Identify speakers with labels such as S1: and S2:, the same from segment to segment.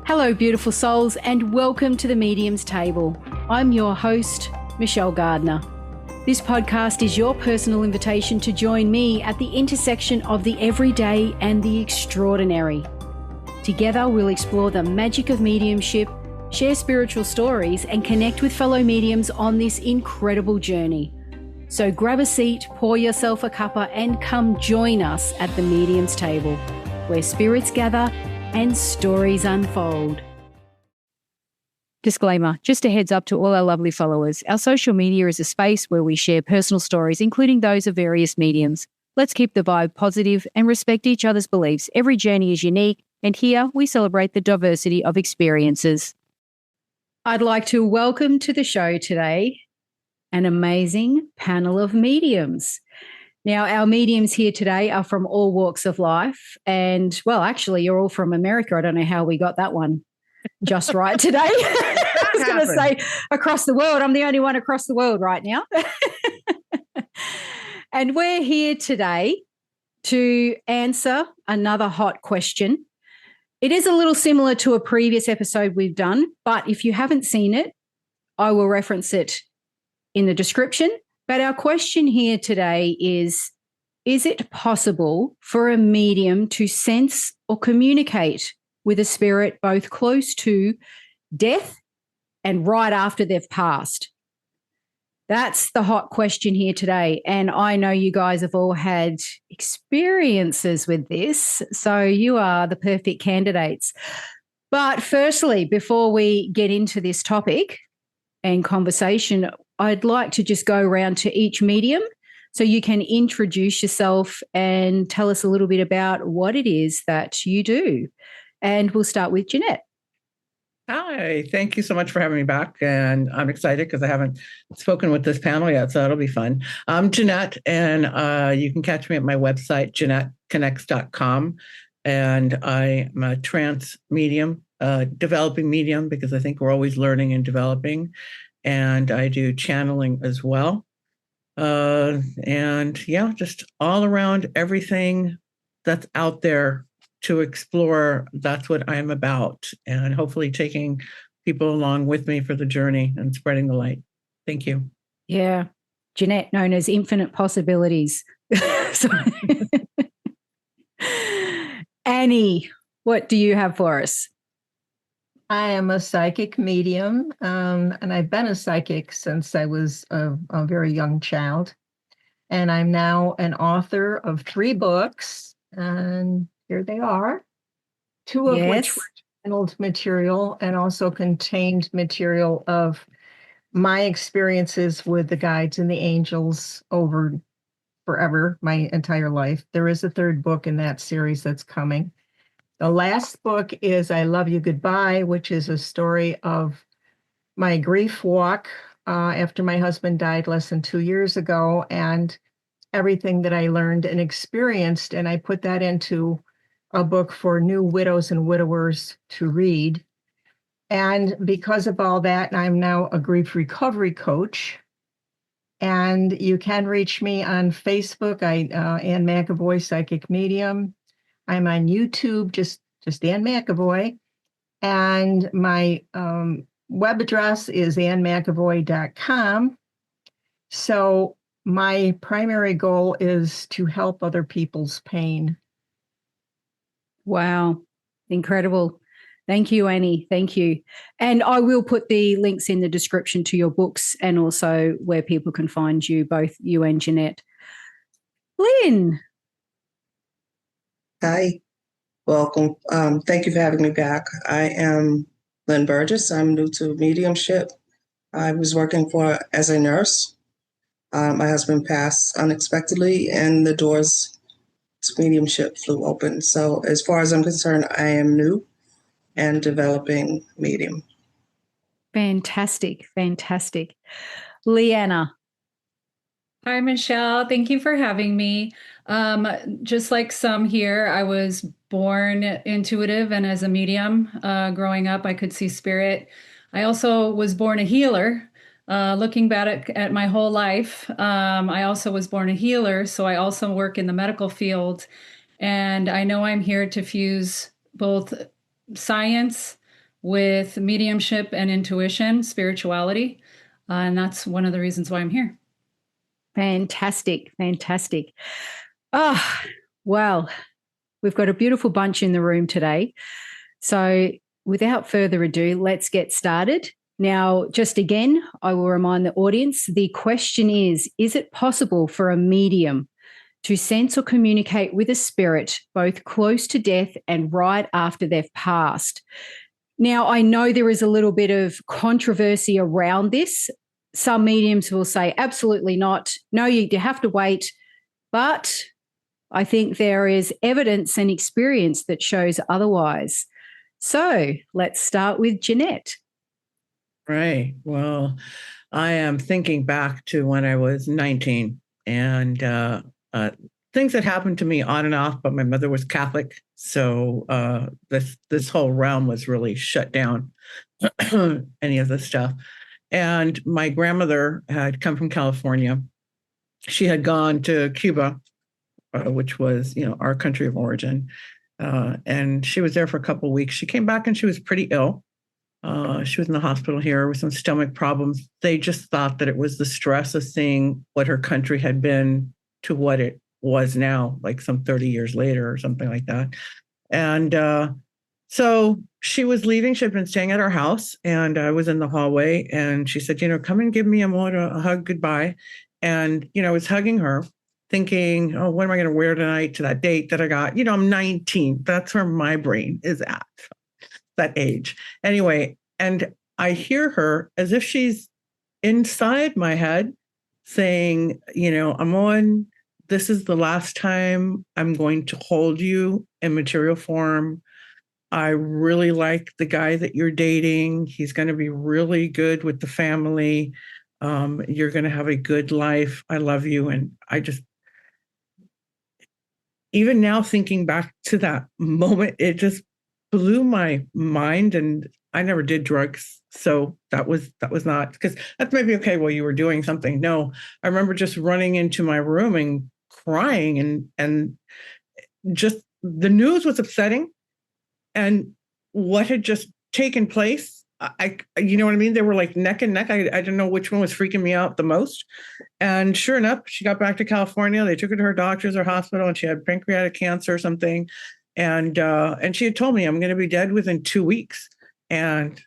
S1: Hello, beautiful souls, and welcome to the Medium's Table. I'm your host, Michelle Gardner. This podcast is your personal invitation to join me at the intersection of the everyday and the extraordinary. Together, we'll explore the magic of mediumship, share spiritual stories, and connect with fellow mediums on this incredible journey. So grab a seat, pour yourself a cuppa, and come join us at the Medium's Table, where spirits gather and stories unfold. Disclaimer, just a heads up to all our lovely followers. Our social media is a space where we share personal stories, including those of various mediums. Let's keep the vibe positive and respect each other's beliefs. Every journey is unique, and here we celebrate the diversity of experiences. I'd like to welcome to the show today an amazing panel of mediums. Now, our mediums here today are from all walks of life. And, well, actually, you're all from America. I don't know how we got that one just right today. I was going to say across the world. I'm the only one across the world right now. And we're here today to answer another hot question. It is a little similar to a previous episode we've done, but if you haven't seen it, I will reference it in the description. But our question here today is it possible for a medium to sense or communicate with a spirit both close to death and right after they've passed? That's the hot question here today. And I know you guys have all had experiences with this, so you are the perfect candidates. But firstly, before we get into this topic and conversation, I'd like to just go around to each medium so you can introduce yourself and tell us a little bit about what it is that you do. And we'll start with Jeannette.
S2: Hi, thank you so much for having me back. And I'm excited because I haven't spoken with this panel yet, so it'll be fun. I'm Jeannette, and you can catch me at my website, JeannetteConnects.com. And I'm a trance medium, developing medium, because I think we're always learning and developing. And I do channeling as well. And yeah, just all around everything that's out there to explore. That's what I'm about. And hopefully taking people along with me for the journey and spreading the light. Thank you.
S1: Yeah. Jeannette, known as Infinite Possibilities. Annie, what do you have for us?
S3: I am a psychic medium, and I've been a psychic since I was a very young child. And I'm now an author of 3 books, and here they are, 2 of which were channeled material and also contained material of my experiences with the guides and the angels over forever, my entire life. There is a 3rd book in that series that's coming. The last book is I Love You Goodbye, which is a story of my grief walk after my husband died less than 2 years ago, and everything that I learned and experienced. And I put that into a book for new widows and widowers to read. And because of all that, I'm now a grief recovery coach. And you can reach me on Facebook, Aynne McAvoy, Psychic Medium. I'm on YouTube, just Aynne McAvoy. And my web address is AynneMcAvoy.com. So my primary goal is to help other people's pain.
S1: Wow. Incredible. Thank you, Annie. Thank you. And I will put the links in the description to your books and also where people can find you, both you and Jeannette. Lynne.
S4: Hi, welcome. Thank you for having me back. I am Lynne Burgess. I'm new to mediumship. I was working as a nurse. My husband passed unexpectedly, and the doors to mediumship flew open. So as far as I'm concerned, I am new and developing medium.
S1: Fantastic, fantastic. Leanna.
S5: Hi, Michelle. Thank you for having me. Just like some here, I was born intuitive, and as a medium, growing up, I could see spirit. I also was born a healer. Looking back at my whole life, I also was born a healer, so I also work in the medical field. And I know I'm here to fuse both science, with mediumship and intuition, spirituality. And that's one of the reasons why I'm here.
S1: Fantastic. Fantastic. Oh, well, we've got a beautiful bunch in the room today. So without further ado, let's get started. Now, just again, I will remind the audience, the question is it possible for a medium to sense or communicate with a spirit both close to death and right after they've passed? Now, I know there is a little bit of controversy around this. Some mediums will say absolutely not. No, you have to wait. But I think there is evidence and experience that shows otherwise. So let's start with Jeannette.
S2: Right. Well, I am thinking back to when I was 19 and things that happened to me on and off, but my mother was Catholic. So this whole realm was really shut down, any of this stuff. And my grandmother had come from California. She had gone to Cuba, which was, our country of origin. And she was there for a couple of weeks. She came back and she was pretty ill. She was in the hospital here with some stomach problems. They just thought that it was the stress of seeing what her country had been to what it was now, like some 30 years later or something like that. And so she was leaving. She had been staying at our house, and I was in the hallway, and she said, come and give me a hug goodbye. And, I was hugging her, thinking, oh, what am I going to wear tonight to that date that I got? I'm 19. That's where my brain is at, that age. Anyway, and I hear her as if she's inside my head saying, Amon, this is the last time I'm going to hold you in material form. I really like the guy that you're dating. He's going to be really good with the family. You're going to have a good life. I love you. And I just, even now thinking back to that moment, it just blew my mind. And I never did drugs. So that was not, because that's maybe okay while you were doing something. No, I remember just running into my room and crying, and just the news was upsetting. And what had just taken place, you know what I mean? They were like neck and neck. I didn't know which one was freaking me out the most. And sure enough, she got back to California. They took her to her doctor's or hospital, and she had pancreatic cancer or something. And she had told me, I'm going to be dead within 2 weeks. And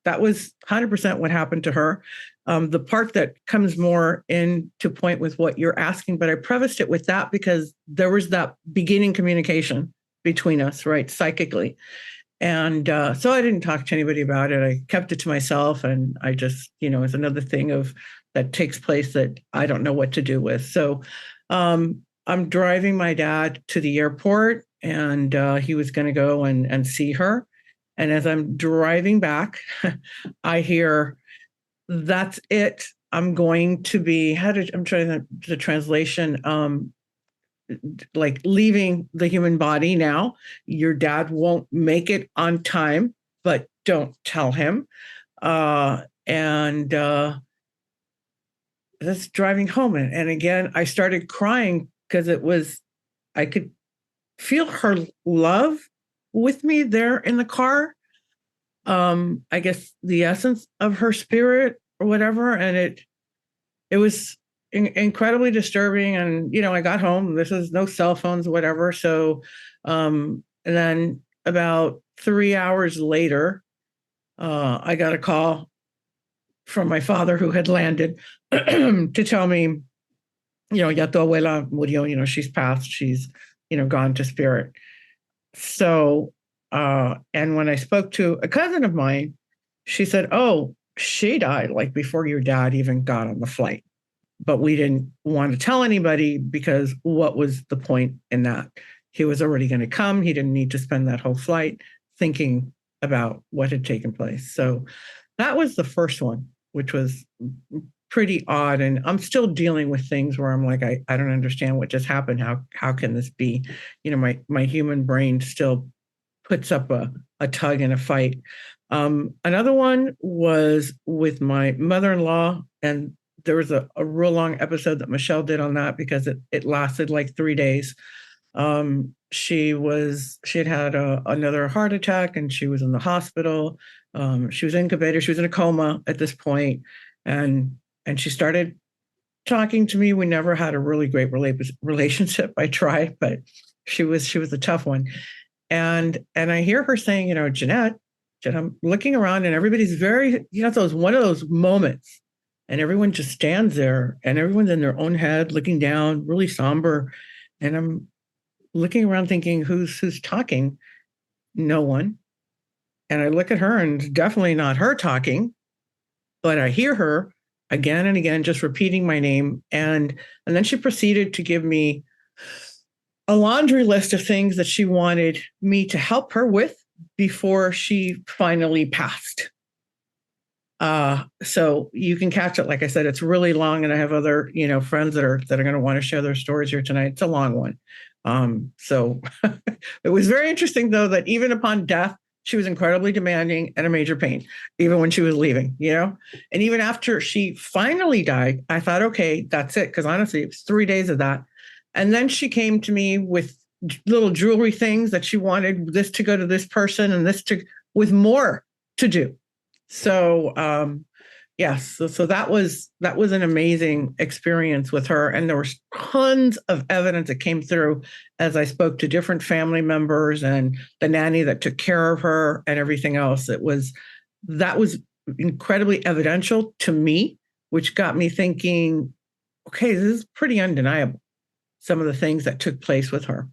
S2: that was 100% what happened to her. The part that comes more into point with what you're asking, but I prefaced it with that because there was that beginning communication between us, right, psychically. And so I didn't talk to anybody about it. I kept it to myself. And I just, it's another thing that takes place that I don't know what to do with. So I'm driving my dad to the airport, and he was going to go and see her. And as I'm driving back, I hear, that's it. I'm going to be, I'm trying to, the translation, like leaving the human body now. Your dad won't make it on time, but don't tell him. And that's driving home. And again, I started crying because I could feel her love with me there in the car. I guess the essence of her spirit or whatever. And it was incredibly disturbing. And, I got home, this is no cell phones, whatever. So, and then about 3 hours later, I got a call from my father, who had landed, to tell me, ya tu abuela murió, she's passed, she's, gone to spirit. So, and when I spoke to a cousin of mine, she said, oh, she died like before your dad even got on the flight. But we didn't want to tell anybody because what was the point in that? He was already going to come. He didn't need to spend that whole flight thinking about what had taken place. So that was the first one, which was pretty odd. And I'm still dealing with things where I'm like, I don't understand what just happened. How can this be? My human brain still puts up a tug and a fight. Another one was with my mother-in-law, and there was a real long episode that Michelle did on that because it lasted like 3 days. she had had another heart attack, and she was in the hospital. She was incubated. She was in a coma at this point, and she started talking to me. We never had a really great relationship. I tried, but she was a tough one. And I hear her saying, Jeannette, I'm looking around, and everybody's very, one of those moments, and everyone just stands there, and everyone's in their own head, looking down, really somber. And I'm looking around thinking, who's talking? No one. And I look at her, and it's definitely not her talking, but I hear her again and again, just repeating my name. And then she proceeded to give me a laundry list of things that she wanted me to help her with before she finally passed. So you can catch it. Like I said, it's really long, and I have other, friends that are going to want to share their stories here tonight. It's a long one. So it was very interesting, though, that even upon death, she was incredibly demanding and a major pain, even when she was leaving, and even after she finally died, I thought, okay, that's it. Because honestly, it was 3 days of that. And then she came to me with little jewelry things that she wanted this to go to this person and this with more to do. So, yes, so that was an amazing experience with her. And there was tons of evidence that came through as I spoke to different family members and the nanny that took care of her and everything else. That was incredibly evidential to me, which got me thinking, okay, this is pretty undeniable, some of the things that took place with her.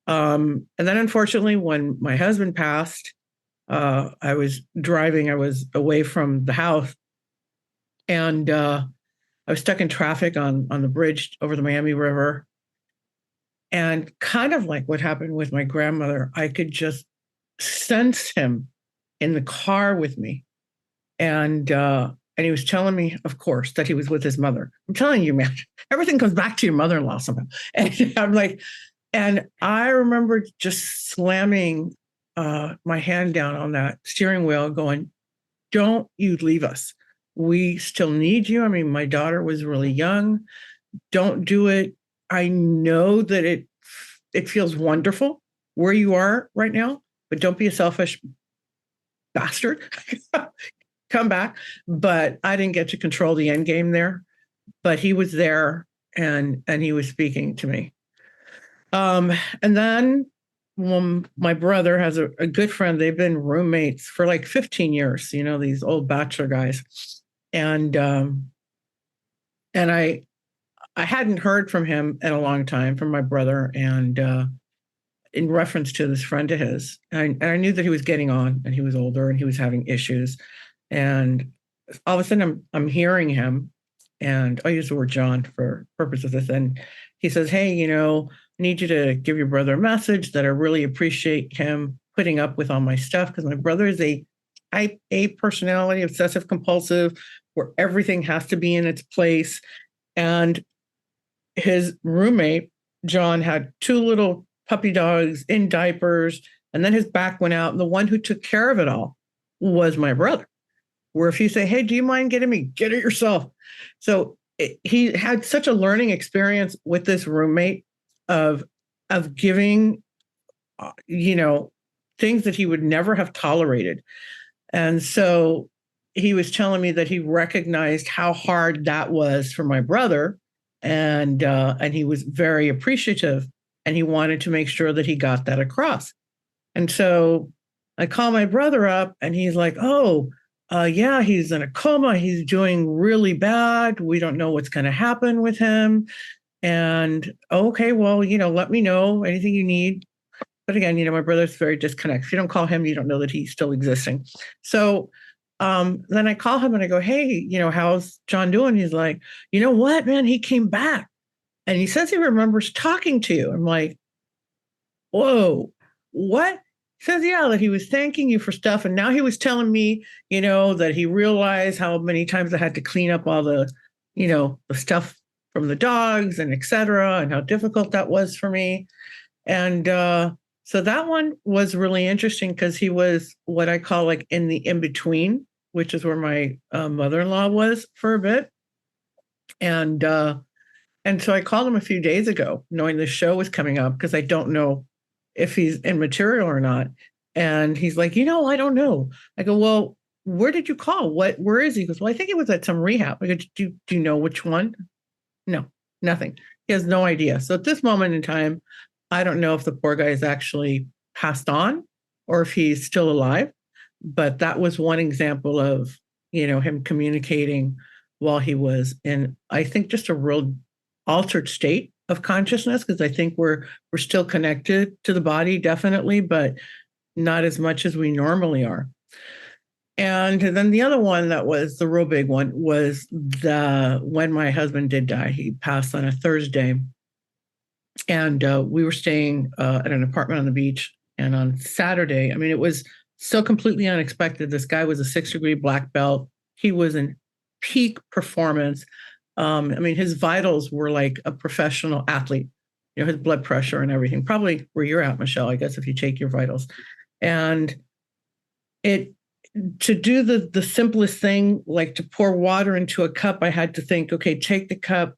S2: And then unfortunately, when my husband passed, I was driving, I was away from the house, and I was stuck in traffic on the bridge over the Miami River. And kind of like what happened with my grandmother, I could just sense him in the car with me. And he was telling me, of course, that he was with his mother. I'm telling you, man, everything comes back to your mother-in-law somehow. And I'm like, and I remember just slamming my hand down on that steering wheel going, don't you leave us. We still need you. I mean, my daughter was really young. Don't do it. I know that it feels wonderful where you are right now, but don't be a selfish bastard. Come back. But I didn't get to control the end game there. But he was there, and he was speaking to me. And then my brother has a good friend. They've been roommates for like 15 years, these old bachelor guys. And I hadn't heard from him in a long time, from my brother, and in reference to this friend of his. And I knew that he was getting on, and he was older, and he was having issues. And all of a sudden I'm hearing him, and I'll use the word John for purpose of this. And he says, hey, I need you to give your brother a message that I really appreciate him putting up with all my stuff, because my brother is a type A personality, obsessive compulsive, where everything has to be in its place. And his roommate, John, had 2 little puppy dogs in diapers, and then his back went out. And the one who took care of it all was my brother. Where if you say, hey, do you mind getting me? Get it yourself. So he had such a learning experience with this roommate of giving, things that he would never have tolerated. And so he was telling me that he recognized how hard that was for my brother, and he was very appreciative, and he wanted to make sure that he got that across. And so I call my brother up, and he's like, oh, yeah, he's in a coma. He's doing really bad. We don't know what's going to happen with him. And okay, well, let me know anything you need. But again, my brother's very disconnected. If you don't call him, you don't know that he's still existing. So then I call him and I go, hey, how's John doing? He's like, you know what, man, he came back and he says he remembers talking to you. I'm like, whoa, what? He says, yeah, that he was thanking you for stuff. And now he was telling me, that he realized how many times I had to clean up all the, the stuff from the dogs and et cetera, and how difficult that was for me. And so that one was really interesting, because he was what I call like in the in-between, which is where my mother-in-law was for a bit. And so I called him a few days ago, knowing the show was coming up, because I don't know if he's immaterial or not. And he's like, I don't know. I go, well, where did you call? Where is he? He goes, well, I think it was at some rehab. I go, do you know which one? No, nothing. He has no idea. So at this moment in time, I don't know if the poor guy is actually passed on or if he's still alive. But that was one example of, him communicating while he was in, I think, just a real altered state of consciousness, because I think we're still connected to the body, definitely, but not as much as we normally are. And then the other one that was the real big one was when my husband did die. He passed on a Thursday, and we were staying at an apartment on the beach. And on Saturday, I mean, it was so completely unexpected. This guy was a 6-degree black belt. He was in peak performance. I mean, his vitals were like a professional athlete, his blood pressure and everything, probably where you're at, Michelle, I guess, if you take your vitals. And to do the simplest thing, like to pour water into a cup, I had to think, okay, take the cup,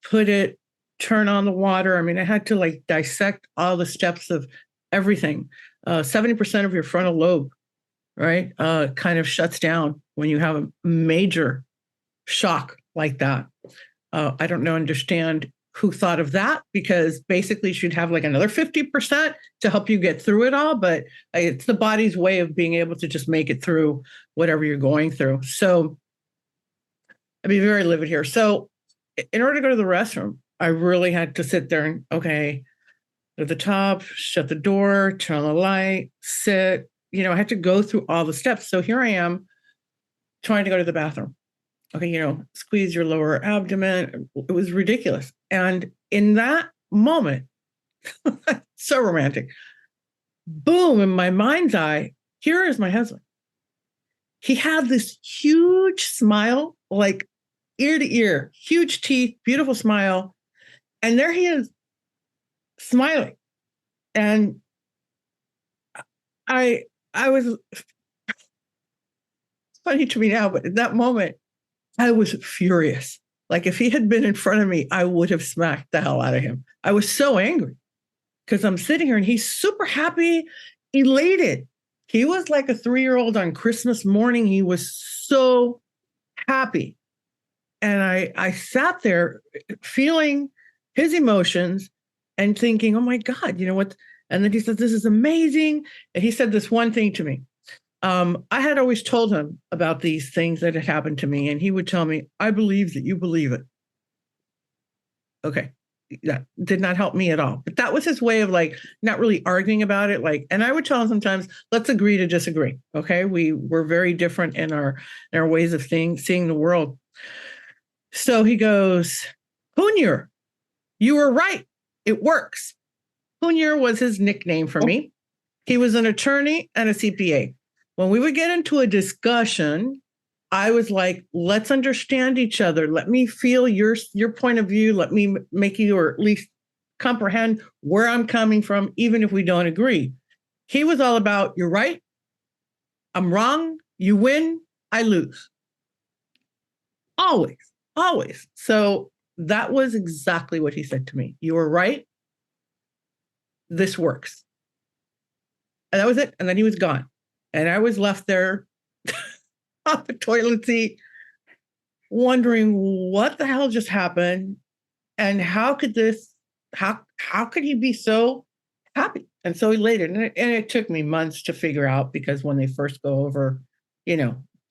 S2: put it, turn on the water. I mean, I had to like dissect all the steps of everything. 70% of your frontal lobe, right, kind of shuts down when you have a major shock like that. I don't understand who thought of that, because basically you should have like another 50% to help you get through it all. But it's the body's way of being able to just make it through whatever you're going through. So I'd be very livid here. So in order to go to the restroom, I really had to sit there and, okay, at the top, shut the door, turn on the light, sit, I had to go through all the steps. So here I am trying to go to the bathroom. Okay, squeeze your lower abdomen. It was ridiculous. And in that moment, so romantic, boom, in my mind's eye, here is my husband. He had this huge smile, like ear to ear, huge teeth, beautiful smile. And there he is, smiling. And I was, it's funny to me now, but at that moment, I was furious. Like if he had been in front of me, I would have smacked the hell out of him. I was so angry because I'm sitting here and he's super happy, elated. He was like a 3-year-old on Christmas morning. He was so happy. And I sat there feeling his emotions and thinking, oh my God, what? And then he said, this is amazing. And he said this one thing to me. I had always told him about these things that had happened to me, and he would tell me, I believe that you believe it. Okay. That did not help me at all. But that was his way of like not really arguing about it. Like, and I would tell him sometimes, let's agree to disagree. Okay. We're very different in our ways of seeing the world. So he goes, Punir, you were right. It works. Punir was his nickname for me. He was an attorney and a CPA. When we would get into a discussion, I was like, let's understand each other. Let me feel your point of view. Let me make you, or at least comprehend where I'm coming from, even if we don't agree. He was all about, you're right, I'm wrong, you win, I lose. Always, always. So that was exactly what he said to me. You were right. This works. And that was it. And then he was gone. And I was left there on the toilet seat, wondering what the hell just happened, and how could he be so happy and so elated? And it took me months to figure out, because when they first go over,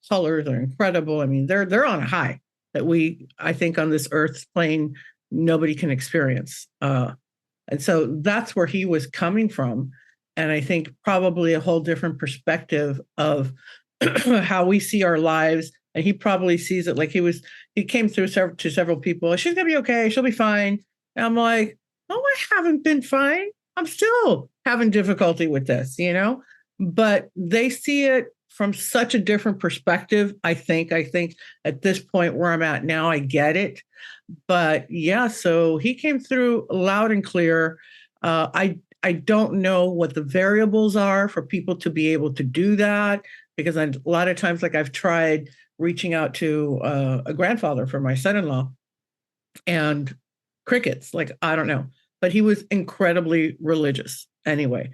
S2: colors are incredible. I mean, they're on a high that I think on this earth's plane, nobody can experience. And so that's where he was coming from. And I think probably a whole different perspective of how we see our lives. And he probably sees it like he came through to several people. She's going to be okay. She'll be fine. And I'm like, oh, I haven't been fine. I'm still having difficulty with this, but they see it from such a different perspective. I think at this point where I'm at now, I get it. But yeah, so he came through loud and clear. I don't know what the variables are for people to be able to do that, because a lot of times, like I've tried reaching out to a grandfather for my son-in-law, and crickets, like, I don't know, but he was incredibly religious. anyway.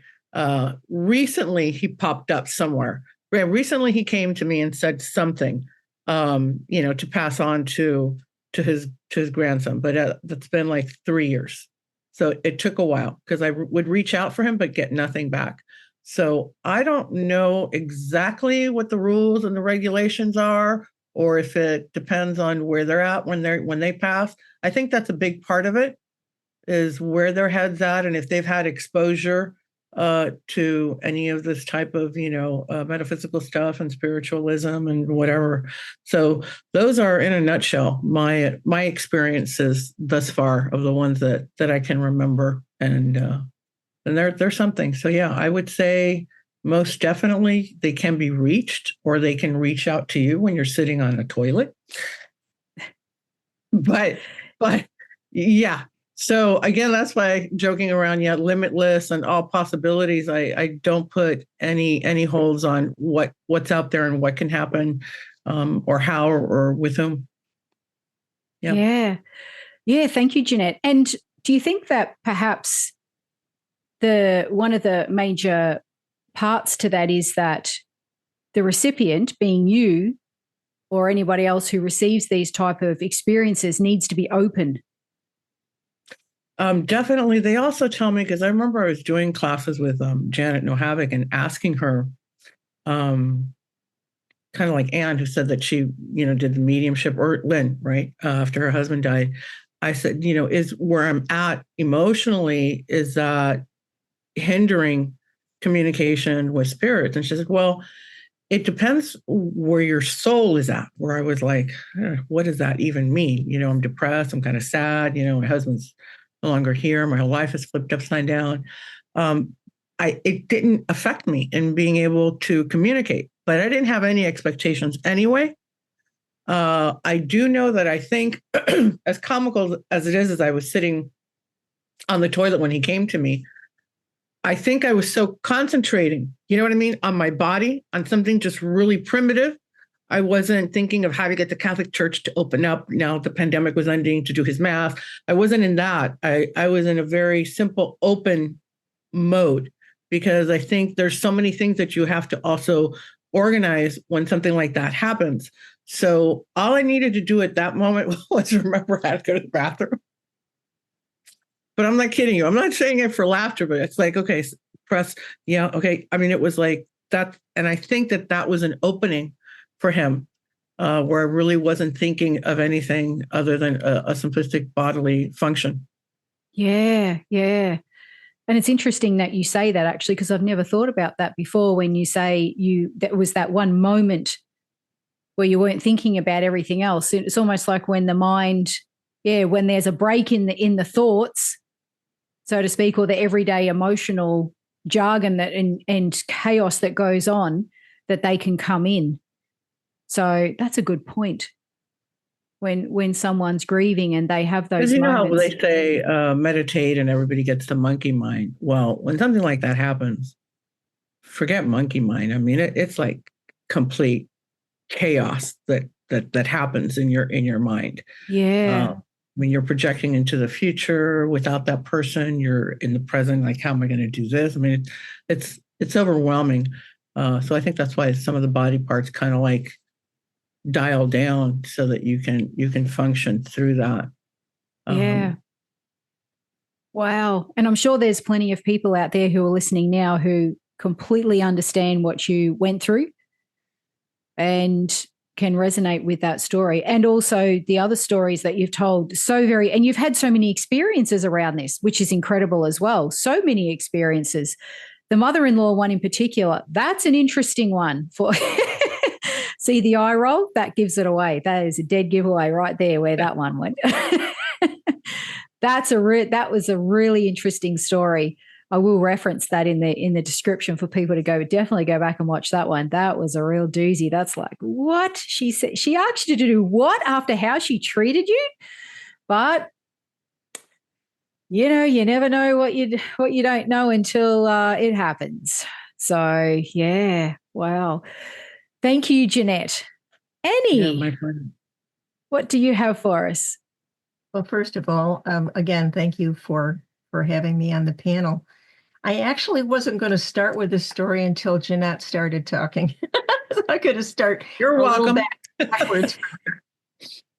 S2: Recently, he popped up somewhere. Recently, he came to me and said something, to pass on to his grandson. But that's been like 3 years, so it took a while because I would reach out for him but get nothing back. So I don't know exactly what the rules and the regulations are, or if it depends on where they're at when they pass. I think that's a big part of it, is where their head's at, and if they've had exposure to any of this type of, metaphysical stuff and spiritualism and whatever. So those are, in a nutshell, my experiences thus far of the ones that I can remember, and they're something. So yeah, I would say most definitely they can be reached, or they can reach out to you when you're sitting on a toilet. But yeah. So again, that's why, joking around, limitless and all possibilities. I don't put any holds on what's out there and what can happen, or how, or with whom.
S1: Yeah. Thank you, Jeannette. And do you think that perhaps one of the major parts to that is that the recipient, being you or anybody else who receives these type of experiences, needs to be open?
S2: Definitely. They also tell me, because I remember I was doing classes with Jeannette No Havoc and asking her, kind of like Aynne, who said that she, did the mediumship, or Lynne, right, after her husband died. I said, is where I'm at emotionally, is that hindering communication with spirits? And she said, well, it depends where your soul is at. Where I was like, what does that even mean? I'm depressed. I'm kind of sad. My husband's no longer here. My whole life is flipped upside down. It didn't affect me in being able to communicate, but I didn't have any expectations anyway. I do know that I think, as comical as it is, as I was sitting on the toilet when he came to me, I think I was so concentrating, you know what I mean, on my body, on something just really primitive. I wasn't thinking of how to get the Catholic Church to open up now the pandemic was ending, to do his mass. I wasn't in that. I was in a very simple, open mode, because I think there's so many things that you have to also organize when something like that happens. So all I needed to do at that moment was remember how to go to the bathroom. But I'm not kidding you. I'm not saying it for laughter, but it's like, okay, press. Yeah. Okay. I mean, it was like that. And I think that was an opening for him, where I really wasn't thinking of anything other than a simplistic bodily function.
S1: Yeah. And it's interesting that you say that, actually, because I've never thought about that before. When you say that was that one moment where you weren't thinking about everything else. It's almost like when the mind, when there's a break in the thoughts, so to speak, or the everyday emotional jargon and chaos that goes on, that they can come in. So that's a good point. When someone's grieving and they have those moments.
S2: How they say meditate and everybody gets the monkey mind. Well, when something like that happens, forget monkey mind. I mean, it's like complete chaos that happens in your mind.
S1: Yeah.
S2: I mean, you're projecting into the future without that person. You're in the present, like, how am I going to do this? I mean, it's overwhelming. So I think that's why some of the body parts kind of like dial down, so that you can function through that.
S1: Yeah. Wow. And I'm sure there's plenty of people out there who are listening now who completely understand what you went through and can resonate with that story, and also the other stories that you've told. And you've had so many experiences around this, which is incredible as well. So many experiences. The mother-in-law one in particular, that's an interesting one. For see the eye roll? That gives it away. That is a dead giveaway right there, where that one went. That was a really interesting story. I will reference that in the description for people to definitely go back and watch that one. That was a real doozy. That's like, what? She said she asked you to do what after how she treated you? But you never know what you don't know until it happens. So yeah, wow. Thank you, Jeannette. Annie,
S2: my friend.
S1: What do you have for us?
S3: Well, first of all, again, thank you for having me on the panel. I actually wasn't going to start with this story until Jeannette started talking. So I could have started.
S2: You're welcome.
S3: Backwards.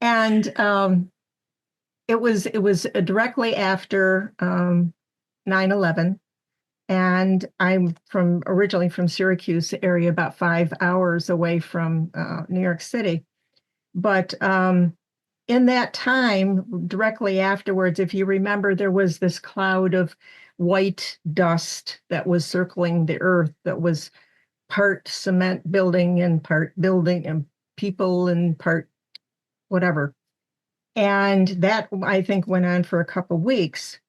S3: And it was directly after 9/11. And I'm originally from Syracuse area, about 5 hours away from New York City. But in that time, directly afterwards, if you remember, there was this cloud of white dust that was circling the earth that was part cement building and part building and people and part whatever. And that, I think, went on for a couple of weeks.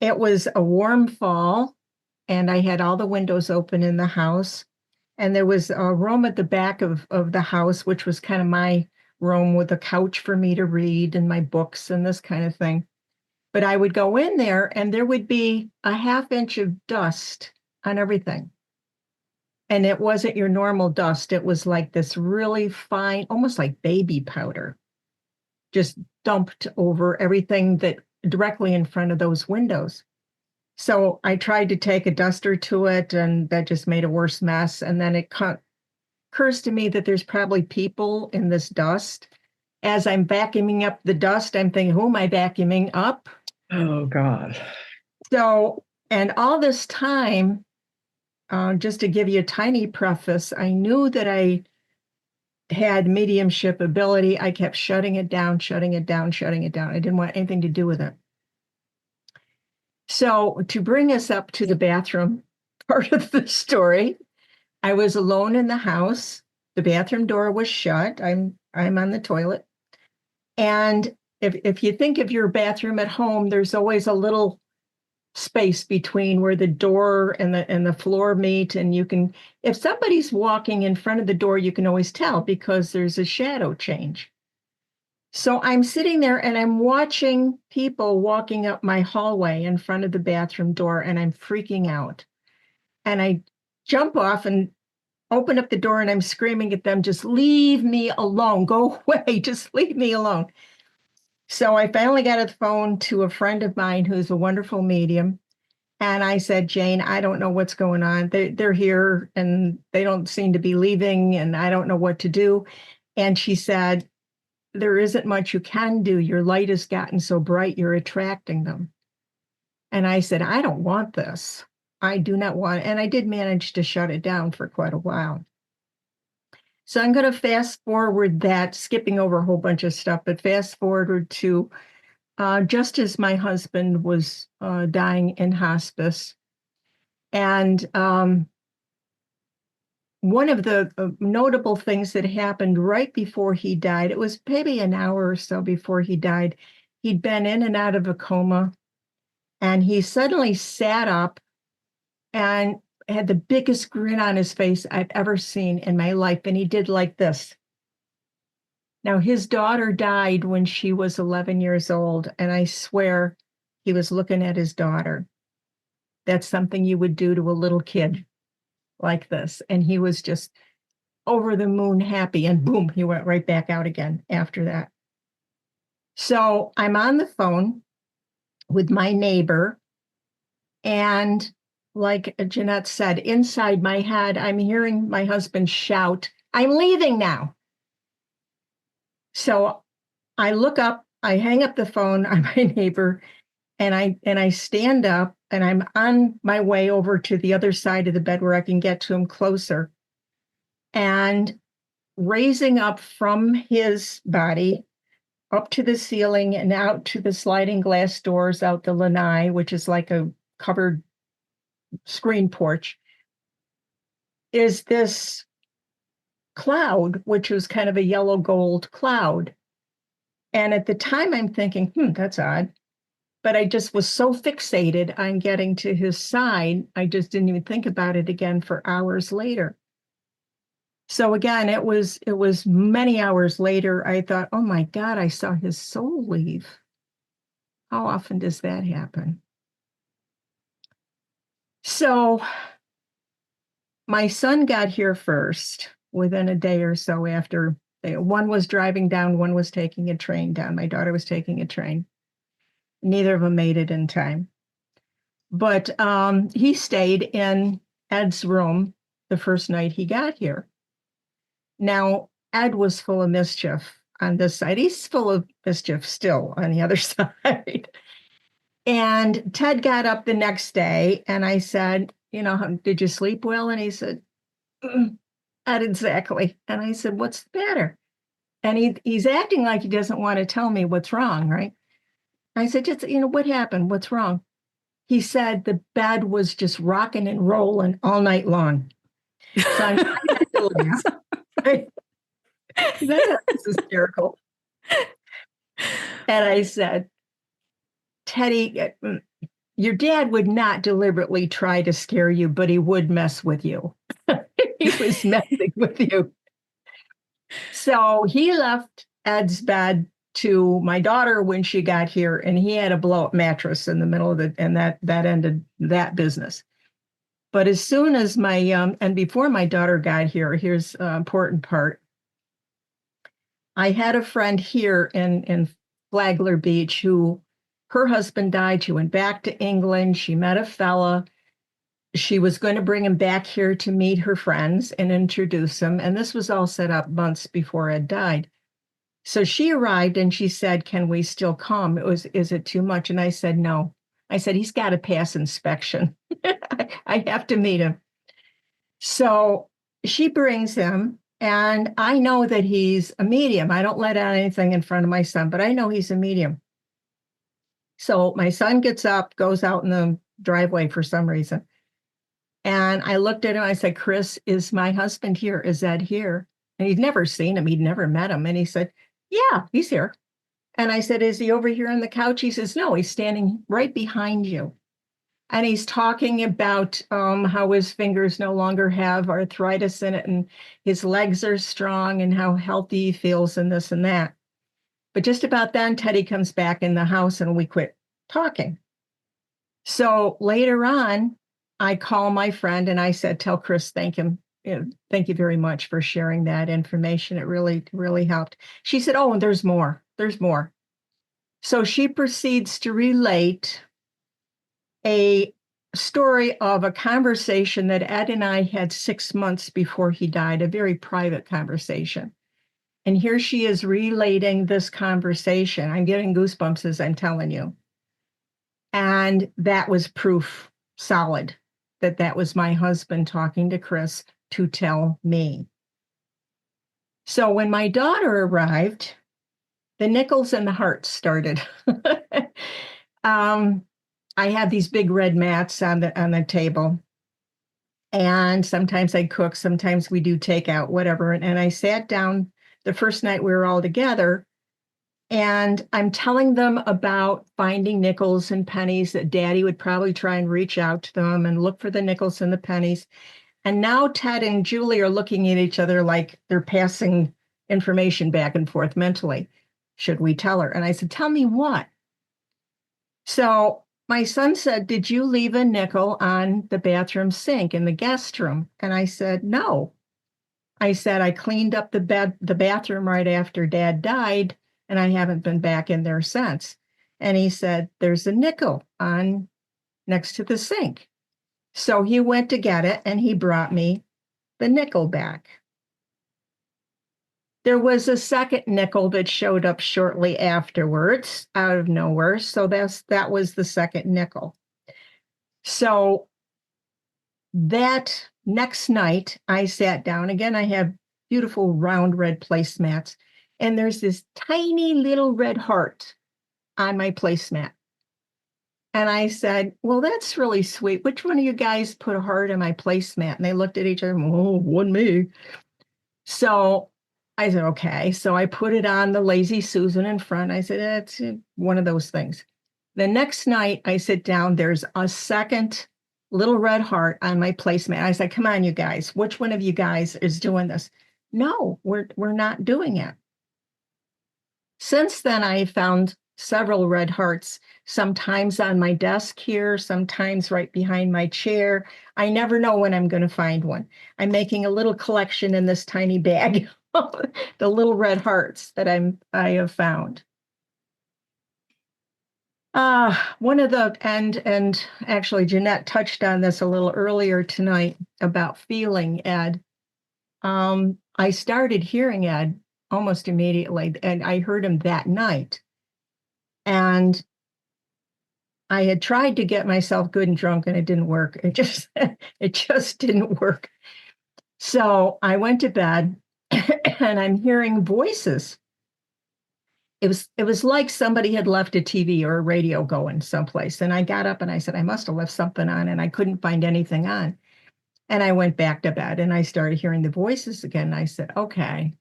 S3: It was a warm fall, and I had all the windows open in the house. And there was a room at the back of the house, which was kind of my room with a couch for me to read and my books and this kind of thing. But I would go in there and there would be a ½ inch of dust on everything. And it wasn't your normal dust. It was like this really fine, almost like baby powder, just dumped over everything that directly in front of those windows. So I tried to take a duster to it, and that just made a worse mess. And then it occurs to me that there's probably people in this dust. As I'm vacuuming up the dust, I'm thinking, who am I vacuuming up?
S2: Oh, God.
S3: So, and all this time, just to give you a tiny preface, I knew that I had mediumship ability. I kept shutting it down, shutting it down, shutting it down. I didn't want anything to do with it. So to bring us up to the bathroom part of the story, I was alone in the house. The bathroom door was shut. I'm on the toilet. And if you think of your bathroom at home, there's always a little space between where the door and the floor meet. And you can, if somebody's walking in front of the door, you can always tell because there's a shadow change. So I'm sitting there and I'm watching people walking up my hallway in front of the bathroom door, and I'm freaking out. And I jump off and open up the door, and I'm screaming at them, just leave me alone, go away, just leave me alone. So I finally got a phone to a friend of mine who's a wonderful medium. And I said, Jane, I don't know what's going on. They're here and they don't seem to be leaving, and I don't know what to do. And she said, there isn't much you can do. Your light has gotten so bright, you're attracting them. And I said, I don't want this. I do not want it. And I did manage to shut it down for quite a while. So I'm going to fast forward that, skipping over a whole bunch of stuff, but fast forward to just as my husband was dying in hospice. And one of the notable things that happened right before he died, it was maybe an hour or so before he died, he'd been in and out of a coma, and he suddenly sat up and had the biggest grin on his face I've ever seen in my life. And he did like this. Now, his daughter died when she was 11 years old, and I swear he was looking at his daughter. That's something you would do to a little kid like this. And he was just over the moon happy, and boom, he went right back out again after that. So I'm on the phone with my neighbor, and like Jeannette said, inside my head, I'm hearing my husband shout, I'm leaving now. So I look up, I hang up the phone on my neighbor, and I stand up, and I'm on my way over to the other side of the bed where I can get to him closer. And raising up from his body up to the ceiling and out to the sliding glass doors out the lanai, which is like a covered screen porch, is this cloud, which was kind of a yellow gold cloud. And at the time I'm thinking, that's odd. But I just was so fixated on getting to his side, I just didn't even think about it again for hours later. So again, it was many hours later, I thought, oh my God, I saw his soul leave. How often does that happen? So my son got here first within a day or so after. One was driving down, one was taking a train down. My daughter was taking a train. Neither of them made it in time. But he stayed in Ed's room the first night he got here. Now, Ed was full of mischief on this side. He's full of mischief still on the other side. And Ted got up the next day and I said, did you sleep well? And he said, not exactly. And I said, what's the matter? And he's acting like he doesn't want to tell me what's wrong, right? I said, just, what happened? What's wrong? He said the bed was just rocking and rolling all night long. So I'm trying to laugh. That's hysterical. And I said, Teddy, your dad would not deliberately try to scare you, but he would mess with you. He was messing with you. So he left Ed's bed to my daughter when she got here, and he had a blow-up mattress in the middle of and that ended that business. But as soon as and before my daughter got here, here's an important part. I had a friend here in Flagler Beach who her husband died. She went back to England. She met a fella. She was going to bring him back here to meet her friends and introduce him. And this was all set up months before Ed died. So she arrived and she said, can we still come? Is it too much? And I said, no. I said, he's got to pass inspection. I have to meet him. So she brings him, and I know that he's a medium. I don't let out anything in front of my son, but I know he's a medium. So my son gets up, goes out in the driveway for some reason. And I looked at him, I said, Chris, is my husband here? Is Ed here? And he'd never seen him. He'd never met him. And he said, yeah, he's here. And I said, is he over here on the couch? He says, no, he's standing right behind you. And he's talking about how his fingers no longer have arthritis in it and his legs are strong and how healthy he feels and this and that. But just about then, Teddy comes back in the house and we quit talking. So later on, I call my friend and I said, tell Chris, thank him. Thank you very much for sharing that information. It really, really helped. She said, oh, and there's more. There's more. So she proceeds to relate a story of a conversation that Ed and I had 6 months before he died, a very private conversation. And here she is relating this conversation. I'm getting goosebumps as I'm telling you. And that was proof solid that was my husband talking to Chris to tell me. So when my daughter arrived, the nickels and the hearts started. I have these big red mats on the table. And sometimes I cook, sometimes we do takeout, whatever. And I sat down the first night we were all together, and I'm telling them about finding nickels and pennies, that Daddy would probably try and reach out to them and look for the nickels and the pennies. And now Ted and Julie are looking at each other like they're passing information back and forth mentally. Should we tell her? And I said, tell me what? So my son said, did you leave a nickel on the bathroom sink in the guest room? And I said, no. I said, I cleaned up the bathroom right after Dad died, and I haven't been back in there since. And he said, there's a nickel on next to the sink. So he went to get it, and he brought me the nickel back. There was a second nickel that showed up shortly afterwards out of nowhere. So that was the second nickel. So that next night I sat down again. I have beautiful round red placemats, and there's this tiny little red heart on my placemat. And I said, well, that's really sweet. Which one of you guys put a heart on my placemat? And they looked at each other. Oh, wasn't me. So I said, okay. So I put it on the Lazy Susan in front. I said, that's one of those things. The next night I sit down, there's a second little red heart on my placemat. I said, come on, you guys, which one of you guys is doing this? No, we're not doing it. Since then, I found several red hearts, sometimes on my desk here, sometimes right behind my chair. I never know when I'm going to find one. I'm making a little collection in this tiny bag. The little red hearts that I have found. One of the, and actually Jeannette touched on this a little earlier tonight about feeling Ed. I started hearing Ed almost immediately, and I heard him that night. And I had tried to get myself good and drunk, and it didn't work. It just didn't work. So I went to bed, and I'm hearing voices. It was like somebody had left a TV or a radio going someplace. And I got up and I said, I must have left something on, and I couldn't find anything on. And I went back to bed and I started hearing the voices again. And I said, okay,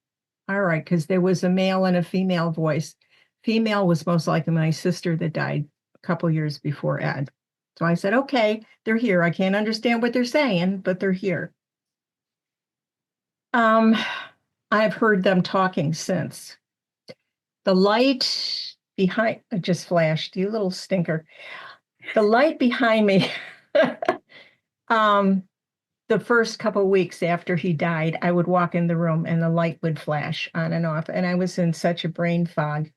S3: all right, because there was a male and a female voice. Female was most likely my sister that died a couple years before Ed. So I said, okay, they're here. I can't understand what they're saying, but they're here. I've heard them talking since. The light behind, it just flashed, you little stinker. The light behind me, the first couple of weeks after he died, I would walk in the room and the light would flash on and off. And I was in such a brain fog.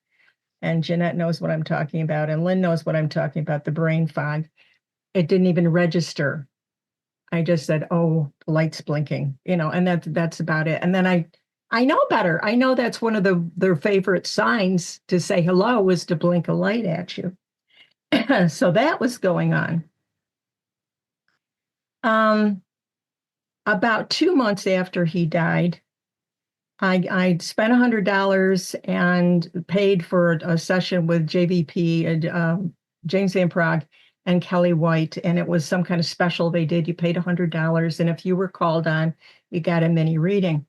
S3: And Jeannette knows what I'm talking about. And Lynne knows what I'm talking about, the brain fog. It didn't even register. I just said, oh, the light's blinking, and that's about it. And then I know better. I know that's one of their favorite signs to say hello is to blink a light at you. So that was going on. About 2 months after he died, I spent $100 and paid for a session with JVP and James Van Prague and Kelly White, and it was some kind of special they did. You paid $100, and if you were called on, you got a mini reading.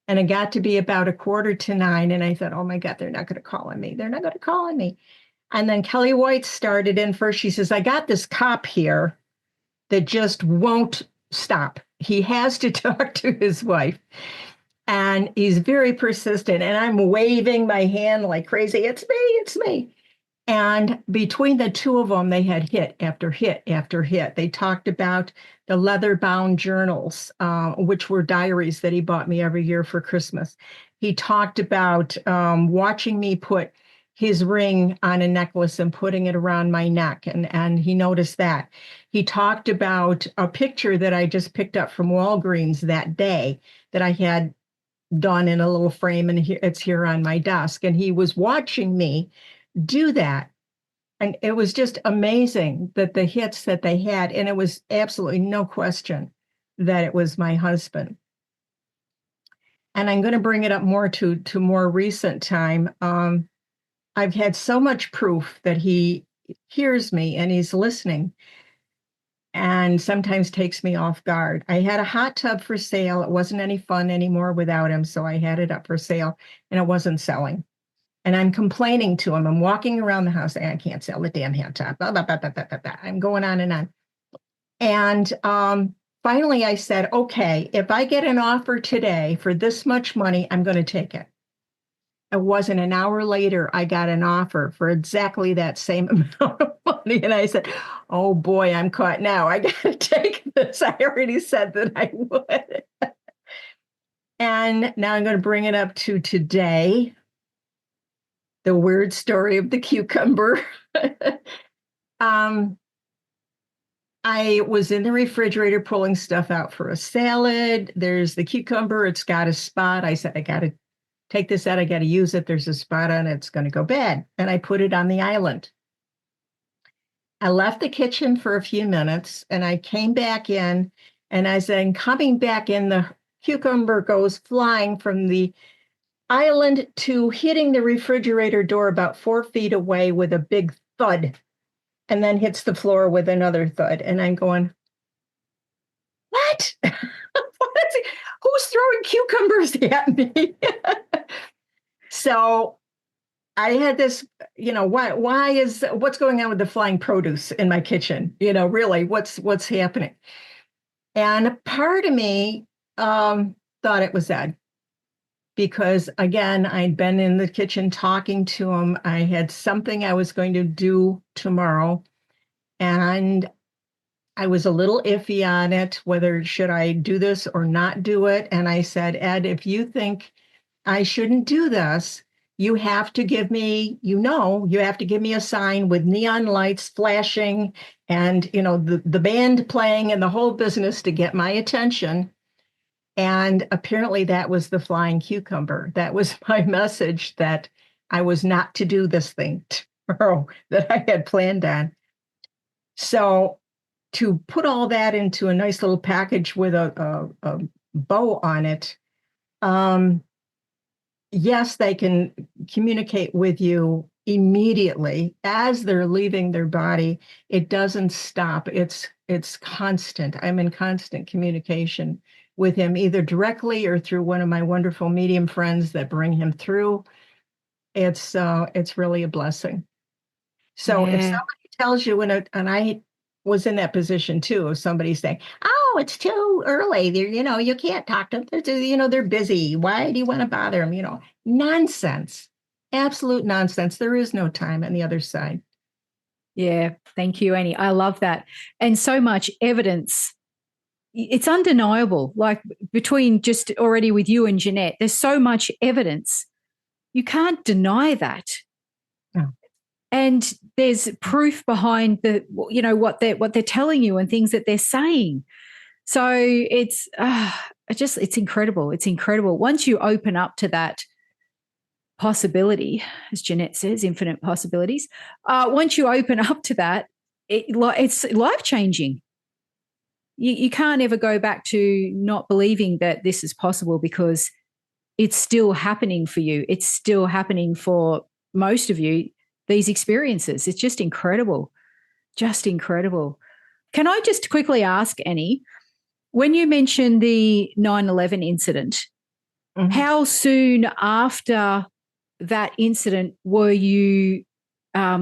S3: And it got to be about 8:45, and I thought, oh my God, they're not going to call on me. They're not going to call on me. And then Kelly White started in first. She says, I got this cop here that just won't stop. He has to talk to his wife. And he's very persistent. And I'm waving my hand like crazy. It's me, it's me. And between the two of them, they had hit after hit after hit. They talked about the leather-bound journals, which were diaries that he bought me every year for Christmas. He talked about watching me put his ring on a necklace and putting it around my neck, and he noticed that. He talked about a picture that I just picked up from Walgreens that day that I had done in a little frame, and it's here on my desk. And he was watching me do that. And it was just amazing that the hits that they had, and it was absolutely no question that it was my husband. And I'm going to bring it up more to more recent time. I've had so much proof that he hears me and he's listening, and sometimes takes me off guard. I had a hot tub for sale. It wasn't any fun anymore without him, so I had it up for sale, and it wasn't selling. And I'm complaining to him. I'm walking around the house saying, I can't sell the damn hot tub. Blah, blah, blah, blah, blah, blah. I'm going on and on. And finally I said, okay, if I get an offer today for this much money, I'm going to take it. It wasn't an hour later, I got an offer for exactly that same amount of money. And I said, oh boy, I'm caught now. I got to take this. I already said that I would. And now I'm going to bring it up to today. The weird story of the cucumber. I was in the refrigerator pulling stuff out for a salad. There's the cucumber. It's got a spot. I said, I got to take this out. I got to use it. There's a spot on it. It's going to go bad. And I put it on the island. I left the kitchen for a few minutes, and I came back in. And as I'm coming back in, the cucumber goes flying from the island to hitting the refrigerator door about 4 feet away with a big thud, and then hits the floor with another thud. And I'm going, what? Who's throwing cucumbers at me? So I had this, what's going on with the flying produce in my kitchen? Really, what's happening? And part of me thought it was Ed. Because again, I'd been in the kitchen talking to him. I had something I was going to do tomorrow, and I was a little iffy on it, whether should I do this or not do it. And I said, Ed, if you think I shouldn't do this, you have to give me, you have to give me a sign with neon lights flashing and, the band playing and the whole business to get my attention. And apparently that was the flying cucumber. That was my message that I was not to do this thing tomorrow that I had planned on. So to put all that into a nice little package with a bow on it, yes, they can communicate with you immediately as they're leaving their body. It doesn't stop. It's constant. I'm in constant communication with him, either directly or through one of my wonderful medium friends that bring him through. It's really a blessing. So if somebody tells you and I was in that position too, of somebody saying, "Oh, it's too early. You can't talk to them. They're busy. Why do you want to bother them?" Nonsense, absolute nonsense. There is no time on the other side.
S1: Yeah, thank you, Aynne. I love that. And so much evidence. It's undeniable. Like between just already with you and Jeannette, there's so much evidence. You can't deny that.
S3: No.
S1: And there's proof behind what they're telling you and things that they're saying. So it's incredible. It's incredible. Once you open up to that possibility, as Jeannette says, infinite possibilities. Once you open up to that, it's life-changing. You can't ever go back to not believing that this is possible because it's still happening for you. It's still happening for most of you, these experiences. It's just incredible. Just incredible. Can I just quickly ask, Aynne, when you mentioned the 9/11 incident, how soon after that incident were you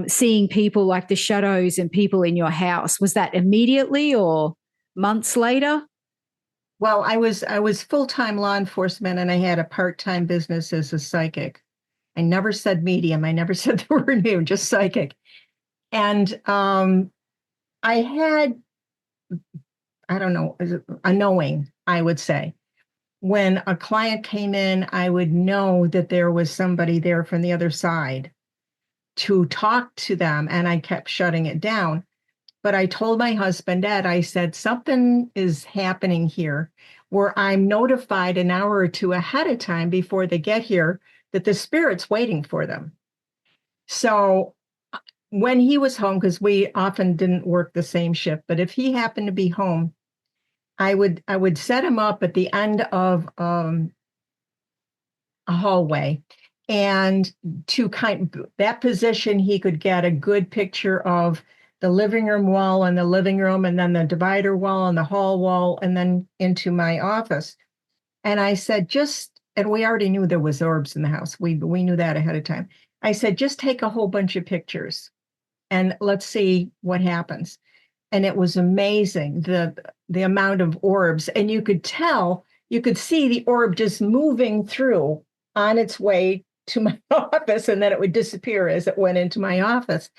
S1: seeing people like the shadows and people in your house? Was that immediately or months later?
S3: Well, I was full-time law enforcement and I had a part-time business as a psychic. I never said medium. I never said the word medium, just psychic. And I had, I don't know, a knowing, I would say. When a client came in, I would know that there was somebody there from the other side to talk to them, and I kept shutting it down. But I told my husband, Ed, I said, something is happening here where I'm notified an hour or two ahead of time before they get here that the spirit's waiting for them. So when he was home, because we often didn't work the same shift, but if he happened to be home, I would set him up at the end of a hallway, and to that position, he could get a good picture of the living room wall and the living room, and then the divider wall and the hall wall, and then into my office. And I said, and we already knew there was orbs in the house. We knew that ahead of time. I said, just take a whole bunch of pictures and let's see what happens. And it was amazing, the amount of orbs. And you could see the orb just moving through on its way to my office, and then it would disappear as it went into my office.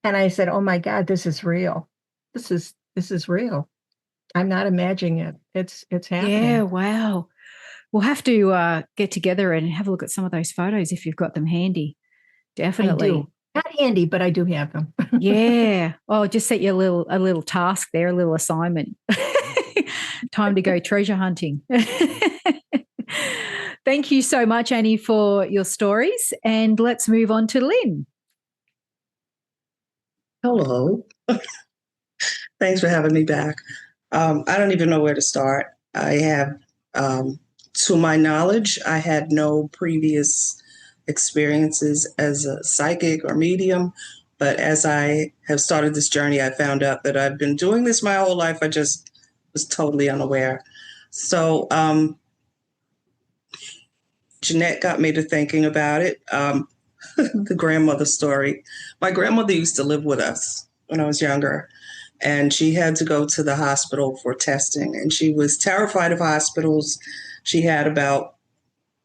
S3: And I said, oh my God, this is real. This is real. I'm not imagining it. It's happening.
S1: Yeah, wow. We'll have to get together and have a look at some of those photos if you've got them handy. Definitely.
S3: I do. Not handy, but I do have them.
S1: Yeah. Oh, just set you a little task there, a little assignment. Time to go treasure hunting. Thank you so much, Aynne, for your stories. And let's move on to Lynne.
S4: Hello. Thanks for having me back. I don't even know where to start. I have, to my knowledge, I had no previous experiences as a psychic or medium. But as I have started this journey, I found out that I've been doing this my whole life. I just was totally unaware. So Jeannette got me to thinking about it. The grandmother story. My grandmother used to live with us when I was younger, and she had to go to the hospital for testing, and she was terrified of hospitals. She had about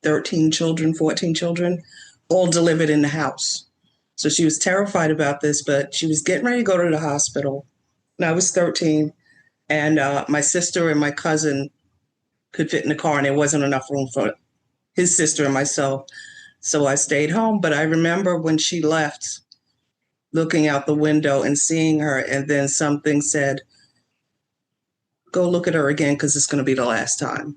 S4: 13 children, 14 children, all delivered in the house. So she was terrified about this, but she was getting ready to go to the hospital. And I was 13, and my sister and my cousin could fit in the car, and there wasn't enough room for his sister and myself. So I stayed home. But I remember when she left, looking out the window and seeing her, and then something said, go look at her again because it's going to be the last time.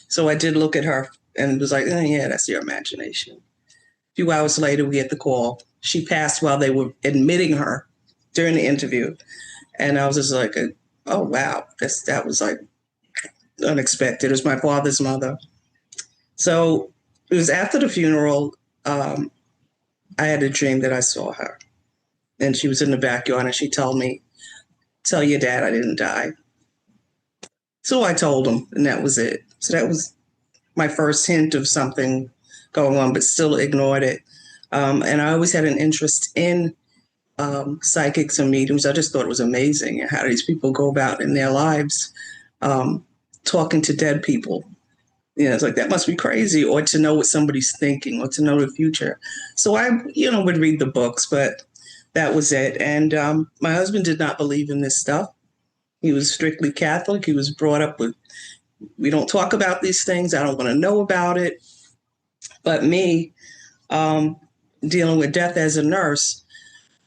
S4: So I did look at her and was like, yeah, that's your imagination. A few hours later, we get the call. She passed while they were admitting her during the interview. And I was just like, oh, wow, that was like unexpected. It was my father's mother. So it was after the funeral, I had a dream that I saw her. And she was in the backyard and she told me, tell your dad I didn't die. So I told him, and that was it. So that was my first hint of something going on, but still ignored it. And I always had an interest in psychics and mediums. I just thought it was amazing how these people go about in their lives talking to dead people. It's like, that must be crazy, or to know what somebody's thinking, or to know the future. So I, would read the books, but that was it. And my husband did not believe in this stuff. He was strictly Catholic. He was brought up with, we don't talk about these things. I don't want to know about it. But me, dealing with death as a nurse,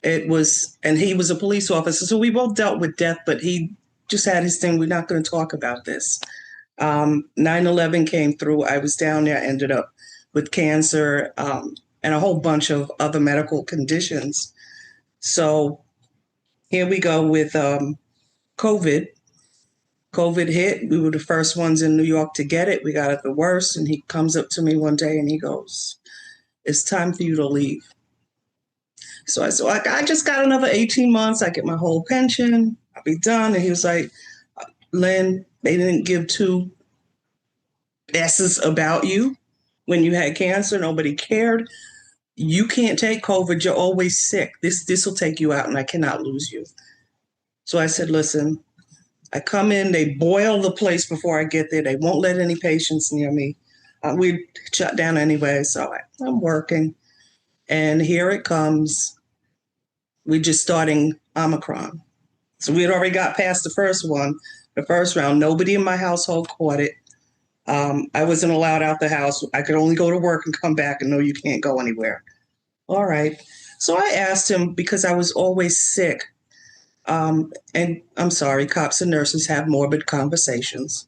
S4: it was, and he was a police officer. So we both dealt with death, but he just had his thing. We're not going to talk about this. 9/11 came through. I was down there, ended up with cancer and a whole bunch of other medical conditions. So here we go with COVID. COVID hit. We were the first ones in New York to get it. We got it the worst. And he comes up to me one day and he goes, it's time for you to leave. So I said, I just got another 18 months. I get my whole pension. I'll be done. And he was like, Lynne, they didn't give two S's about you when you had cancer. Nobody cared. You can't take COVID. You're always sick. This will take you out and I cannot lose you. So I said, listen, I come in, they boil the place before I get there. They won't let any patients near me. We shut down anyway, so I'm working. And here it comes. We're just starting Omicron. So we had already got past the first one, the first round. Nobody in my household caught it. I wasn't allowed out the house. I could only go to work and come back and no, you can't go anywhere. All right. So I asked him, because I was always sick. And I'm sorry, cops and nurses have morbid conversations.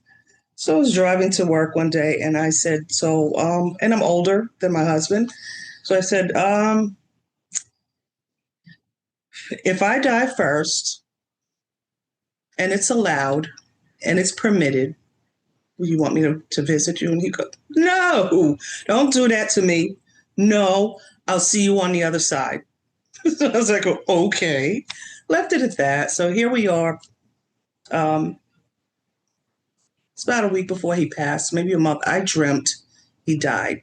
S4: So I was driving to work one day and I said, and I'm older than my husband. So I said, if I die first and it's allowed and it's permitted, will you want me to visit you? And he goes, no, don't do that to me. No, I'll see you on the other side. So I was like, okay. Left it at that. So here we are. It's about a week before he passed, maybe a month. I dreamt he died.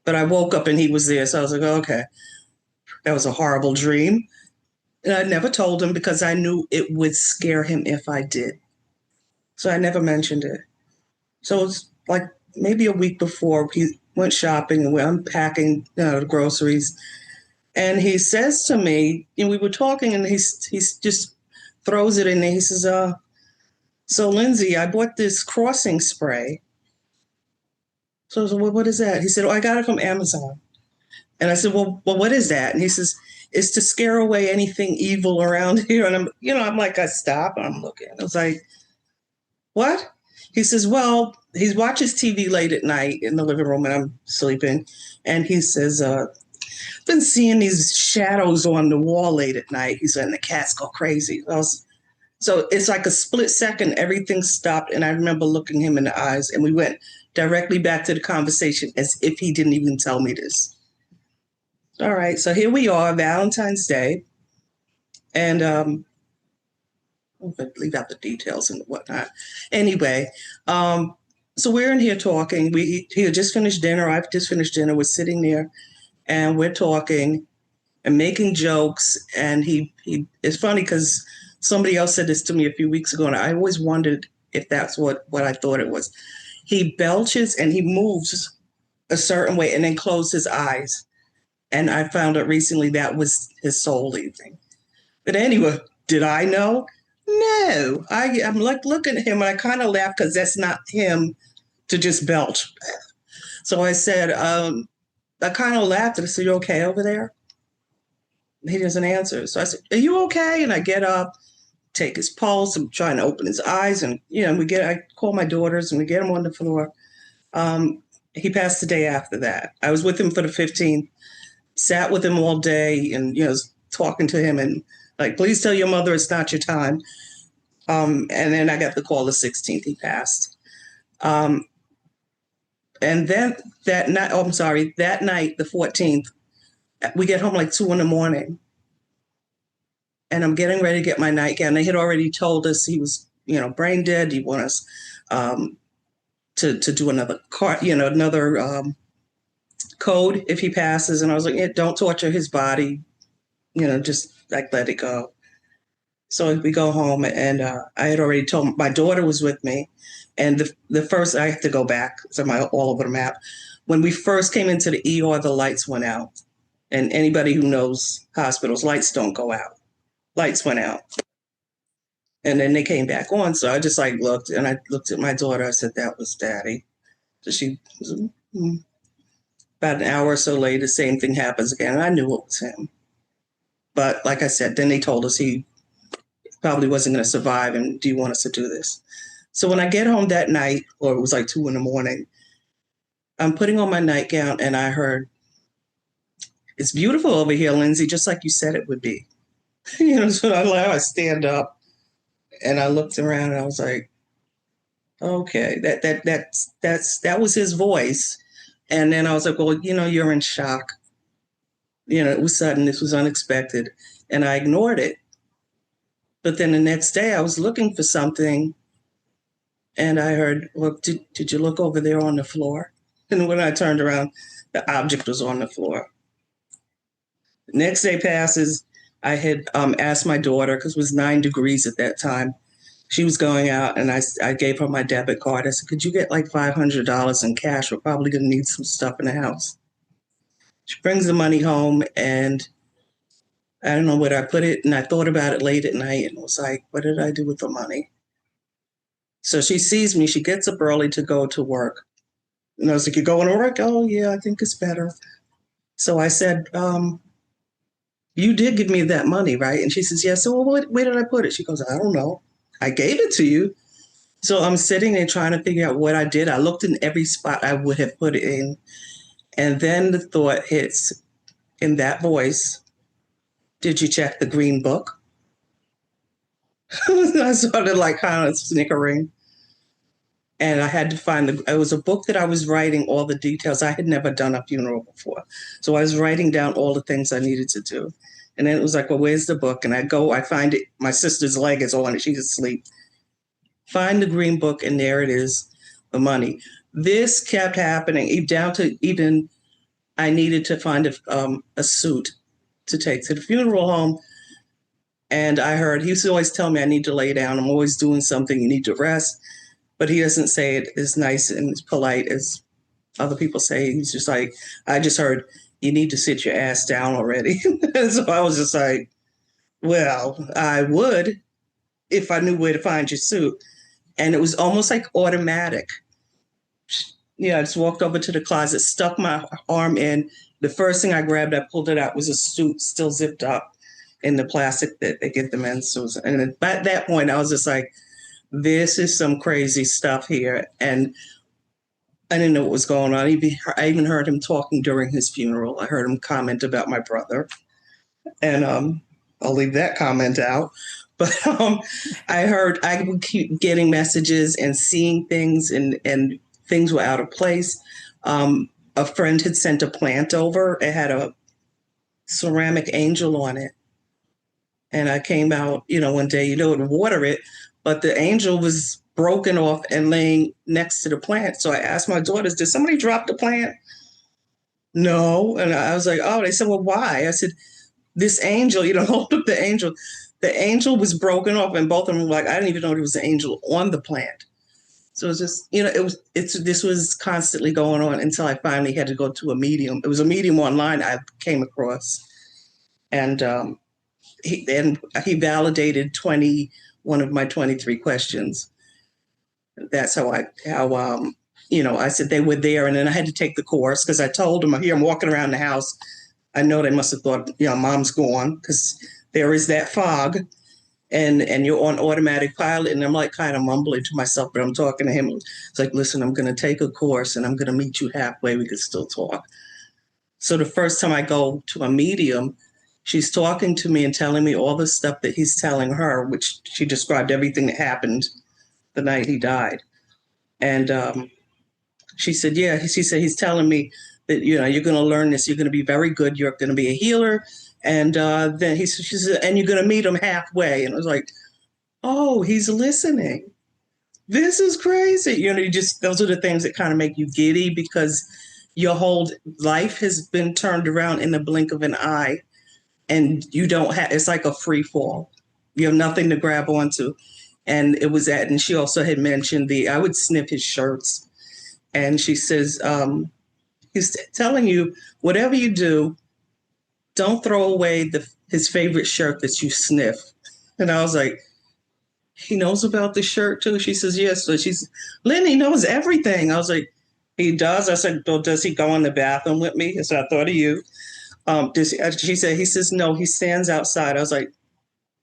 S4: But I woke up and he was there. So I was like, okay, that was a horrible dream. And I never told him because I knew it would scare him if I did. So I never mentioned it. So it's like maybe a week before he went shopping and we're unpacking the groceries. And he says to me, we were talking and he's just throws it in there. He says, so Lindsay, I bought this crossing spray. So I said, well, what is that? He said, I got it from Amazon. And I said, well, what is that? And he says, it's to scare away anything evil around here. And I'm like, I stop and I'm looking. I was like, what? He says, well, he watches TV late at night in the living room and I'm sleeping. And he says, been seeing these shadows on the wall late at night. He said, and the cats go crazy. So it's like a split second, everything stopped. And I remember looking him in the eyes and we went directly back to the conversation as if he didn't even tell me this. All right. So here we are, Valentine's Day. And I'll leave out the details and whatnot. Anyway, so we're in here talking. He had just finished dinner. I've just finished dinner. We're sitting there. And we're talking and making jokes. And it's funny because somebody else said this to me a few weeks ago, and I always wondered if that's what I thought it was. He belches and he moves a certain way and then closes his eyes. And I found out recently that was his soul leaving. But anyway, did I know? No. I'm like looking at him and I kind of laugh because that's not him to just belch. So I said, I kind of laughed and I said, "You okay over there?" He doesn't answer. So I said, "Are you okay?" And I get up, take his pulse. I'm trying to open his eyes. And, I call my daughters and we get him on the floor. He passed the day after that. I was with him for the 15th, sat with him all day and, talking to him and like, "Please tell your mother it's not your time." And then I got the call the 16th, he passed. And then that night, the 14th, we get home like 2 a.m. And I'm getting ready to get my nightgown. They had already told us he was, brain dead. He want us to do another code if he passes. And I was like, "Yeah, don't torture his body, just like let it go." So we go home, and I had already told my daughter was with me. And the first, I have to go back, so I'm all over the map. When we first came into the ER, the lights went out. And anybody who knows hospitals, lights don't go out. Lights went out. And then they came back on. So I just looked, and I looked at my daughter. I said, "That was Daddy." So she was about an hour or so later, the same thing happens again. And I knew it was him. But like I said, then they told us he probably wasn't going to survive. And do you want us to do this? So when I get home that night, or it was like 2 a.m, I'm putting on my nightgown and I heard, "It's beautiful over here, Lindsay, just like you said it would be." So I stand up and I looked around and I was like, okay, that was his voice. And then I was like, "Well, you're in shock. It was sudden, this was unexpected." And I ignored it. But then the next day I was looking for something and I heard, "Well, did you look over there on the floor?" And when I turned around, the object was on the floor. Next day passes. I had asked my daughter, because it was 9 degrees at that time. She was going out, and I gave her my debit card. I said, "Could you get like $500 in cash? We're probably going to need some stuff in the house." She brings the money home, and I don't know where I put it. And I thought about it late at night and was like, what did I do with the money? So she sees me. She gets up early to go to work. And I was like, "You going to work?" "Oh, yeah, I think it's better." So I said, "You did give me that money, right?" And she says, "Yes." "So where did I put it?" She goes, "I don't know. I gave it to you." So I'm sitting there trying to figure out what I did. I looked in every spot I would have put it in. And then the thought hits in that voice, "Did you check the green book?" I started kind of snickering. And I had to find it was a book that I was writing all the details. I had never done a funeral before. So I was writing down all the things I needed to do. And then it was like, "Well, where's the book?" And I find it. My sister's leg is on it. She's asleep. Find the green book, and there it is, the money. This kept happening down to even I needed to find a suit to take to the funeral home. And I heard, he used to always tell me I need to lay down. I'm always doing something. You need to rest. But he doesn't say it as nice and as polite as other people say. He's just like, I just heard, "You need to sit your ass down already." And so I was just like, well, I would if I knew where to find your suit. And it was almost like automatic. I just walked over to the closet, stuck my arm in. The first thing I grabbed, I pulled it out, was a suit still zipped up in the plastic that they get them in. And at that point, I was just like, this is some crazy stuff here. And I didn't know what was going on. I even heard him talking during his funeral. I heard him comment about my brother. And I'll leave that comment out. But I would keep getting messages and seeing things, and things were out of place. A friend had sent a plant over. It had a ceramic angel on it. And I came out, one day, to water it, but the angel was broken off and laying next to the plant. So I asked my daughters, "Did somebody drop the plant?" "No." And I was like, "Oh." They said, "Well, why?" I said, "This angel," hold up the angel. The angel was broken off, and both of them were like, "I didn't even know there was an angel on the plant." So it's just, this was constantly going on until I finally had to go to a medium. It was a medium online I came across. And he validated 21 of my 23 questions. That's how I said they were there, and then I had to take the course because I told them, here I'm walking around the house. I know they must have thought, mom's gone, because there is that fog, and you're on automatic pilot. And I'm like kind of mumbling to myself, but I'm talking to him. It's like, listen, I'm going to take a course and I'm going to meet you halfway. We could still talk. So the first time I go to a medium, she's talking to me and telling me all the stuff that he's telling her, which she described everything that happened the night he died. And she said, he's telling me that, you're going to learn this. You're going to be very good. You're going to be a healer. And then she said, and you're going to meet him halfway. And I was like, oh, he's listening. This is crazy. Those are the things that kind of make you giddy, because your whole life has been turned around in the blink of an eye, and you don't have, it's like a free fall. You have nothing to grab onto. And it was and she also had mentioned I would sniff his shirts. And she says, he's telling you, whatever you do, don't throw away his favorite shirt that you sniff. And I was like, he knows about the shirt too? She says, yes. So Lynne, he knows everything. I was like, he does? I said, well, does he go in the bathroom with me? So I thought of you. She said, he says, no, he stands outside. I was like,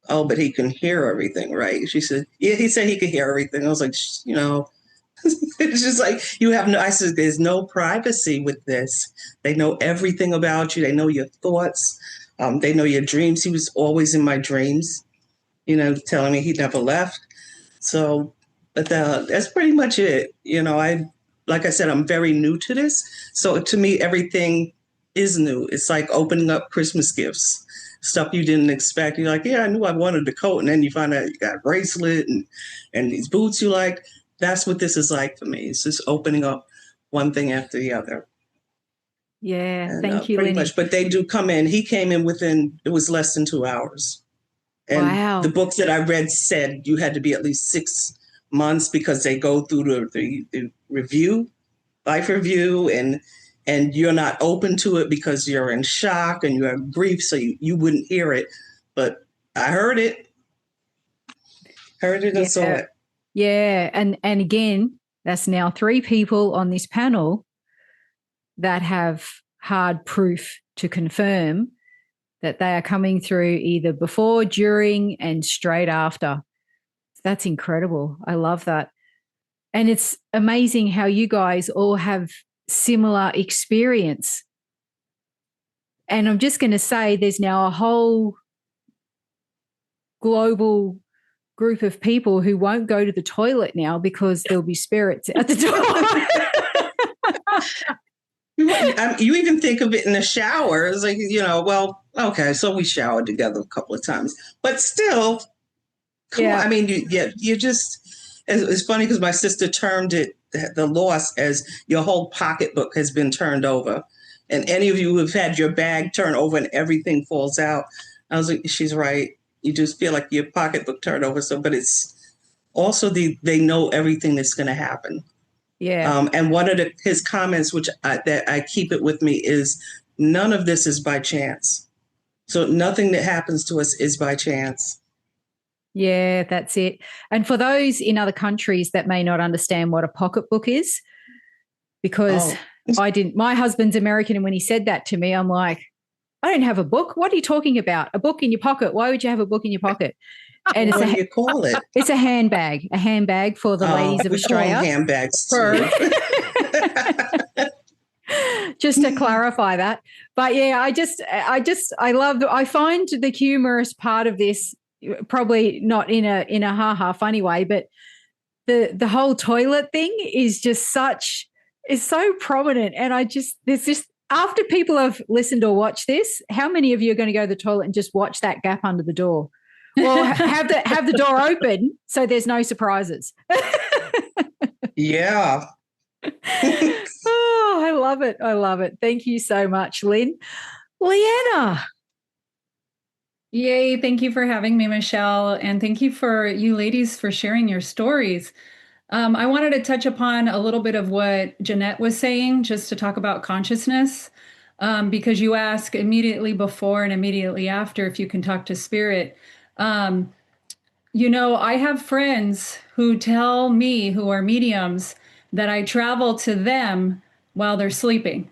S4: oh, but he can hear everything, right? She said, yeah, he said he could hear everything. I was like, it's just like, I said, there's no privacy with this. They know everything about you. They know your thoughts. They know your dreams. He was always in my dreams, telling me he never left. So, but that's pretty much it. Like I said, I'm very new to this. So to me, everything is new. It's like opening up Christmas gifts, stuff you didn't expect. You're like, yeah, I knew I wanted the coat. And then you find out you got a bracelet and these boots you like. That's what this is like for me. It's just opening up one thing after the other.
S1: Yeah, thank you,
S4: pretty
S1: Lynne.
S4: much. But they do come in. He came in it was less than 2 hours. And
S1: wow.
S4: The books that I read said you had to be at least 6 months, because they go through the review, life review, and you're not open to it because you're in shock and you have grief, so you wouldn't hear it. But I heard it and saw it.
S1: Yeah. And again, that's now 3 people on this panel that have hard proof to confirm that they are coming through either before, during, and straight after. That's incredible. I love that. And it's amazing how you guys all have similar experience. And I'm just going to say there's now a whole global group of people who won't go to the toilet now because there'll be spirits at the door.
S4: You even think of it in the shower. It's like, well, okay, so we showered together a couple of times, but still, come on. I mean, you just, it's funny because my sister termed it, the loss, as your whole pocketbook has been turned over. And any of you who have had your bag turned over and everything falls out, I was like, she's right. You just feel like your pocketbook turned over. So, but it's also they know everything that's going to happen.
S1: Yeah.
S4: And one of his comments, which I keep it with me, is none of this is by chance. So nothing that happens to us is by chance.
S1: Yeah, that's it. And for those in other countries that may not understand what a pocketbook is, because my husband's American, and when he said that to me, I'm like, I don't have a book. What are you talking about? A book in your pocket? Why would you have a book in your pocket? And
S4: what do you call it?
S1: It's a handbag for the ladies of Australia.
S4: We call them handbags too.
S1: Just to clarify that. But yeah, I find the humorous part of this, probably not in a ha-ha funny way, but the whole toilet thing is so prominent. And there's just, after people have listened or watched this, how many of you are going to go to the toilet and just watch that gap under the door? Well, have the door open so there's no surprises.
S4: Yeah.
S1: Oh, I love it. I love it. Thank you so much, Lynne. Leanna.
S5: Yay. Thank you for having me, Michelle. And thank you for you ladies for sharing your stories. I wanted to touch upon a little bit of what Jeannette was saying, just to talk about consciousness, because you ask immediately before and immediately after if you can talk to spirit. I have friends who tell me, who are mediums, that I travel to them while they're sleeping.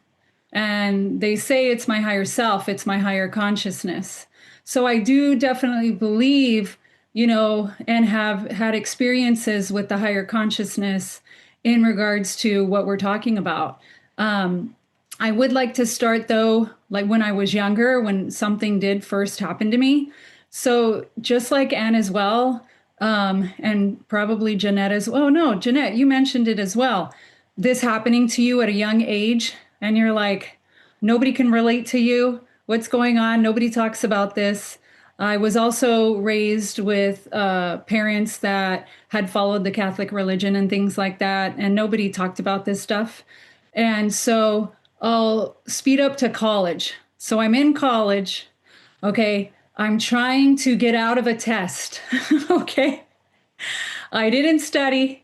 S5: And they say it's my higher self, it's my higher consciousness. So I do definitely believe, and have had experiences with the higher consciousness in regards to what we're talking about. I would like to start though, like when I was younger, when something did first happen to me. So just like Anne as well, and probably Jeannette as well. Oh no, Jeannette, you mentioned it as well. This happening to you at a young age, and you're like, nobody can relate to you. What's going on? Nobody talks about this. I was also raised with parents that had followed the Catholic religion and things like that, and nobody talked about this stuff. And so I'll speed up to college. So I'm in college. Okay. I'm trying to get out of a test. Okay. I didn't study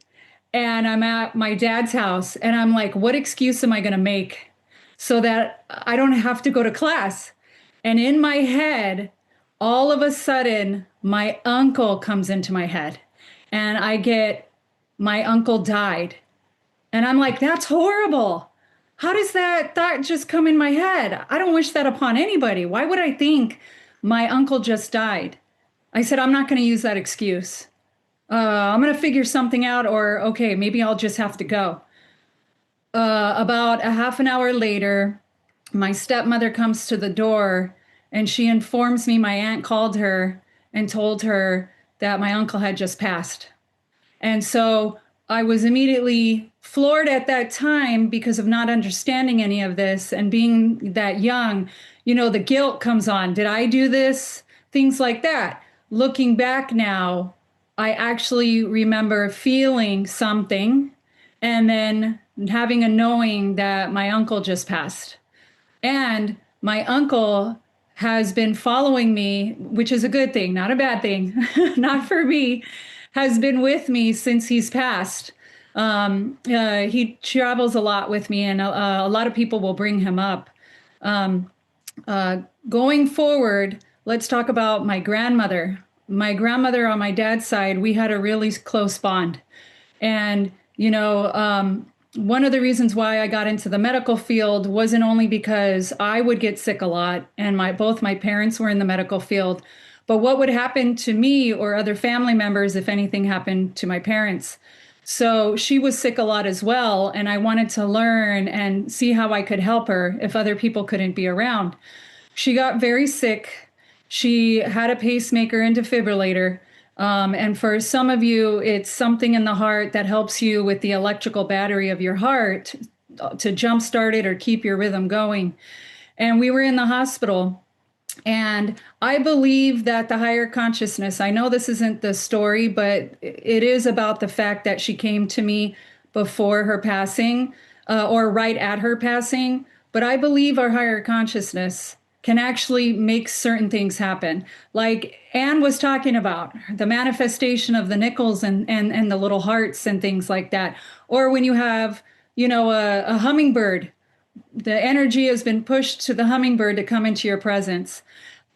S5: and I'm at my dad's house and I'm like, what excuse am I going to make so that I don't have to go to class? And in my head, all of a sudden, my uncle comes into my head and I get, my uncle died. And I'm like, that's horrible. How does that thought just come in my head? I don't wish that upon anybody. Why would I think my uncle just died? I said, I'm not going to use that excuse. I'm going to figure something out, or okay, maybe I'll just have to go. About a half an hour later, my stepmother comes to the door and she informs me my aunt called her and told her that my uncle had just passed. And so I was immediately floored at that time because of not understanding any of this and being that young. The guilt comes on. Did I do this? Things like that. Looking back now, I actually remember feeling something and then having a knowing that my uncle just passed. And my uncle has been following me, which is a good thing, not a bad thing, not for me, has been with me since he's passed. He travels a lot with me, and a lot of people will bring him up. Going forward, let's talk about my grandmother. My grandmother on my dad's side, we had a really close bond. And, one of the reasons why I got into the medical field wasn't only because I would get sick a lot, and both my parents were in the medical field, but what would happen to me or other family members if anything happened to my parents. So she was sick a lot as well, and I wanted to learn and see how I could help her if other people couldn't be around. She got very sick. She had a pacemaker and defibrillator. And for some of you, it's something in the heart that helps you with the electrical battery of your heart to jumpstart it or keep your rhythm going. And we were in the hospital. And I believe that the higher consciousness, I know this isn't the story, but it is about the fact that she came to me before her passing or right at her passing. But I believe our higher consciousness can actually make certain things happen. Like Anne was talking about, the manifestation of the nickels and the little hearts and things like that. Or when you have, a hummingbird, the energy has been pushed to the hummingbird to come into your presence.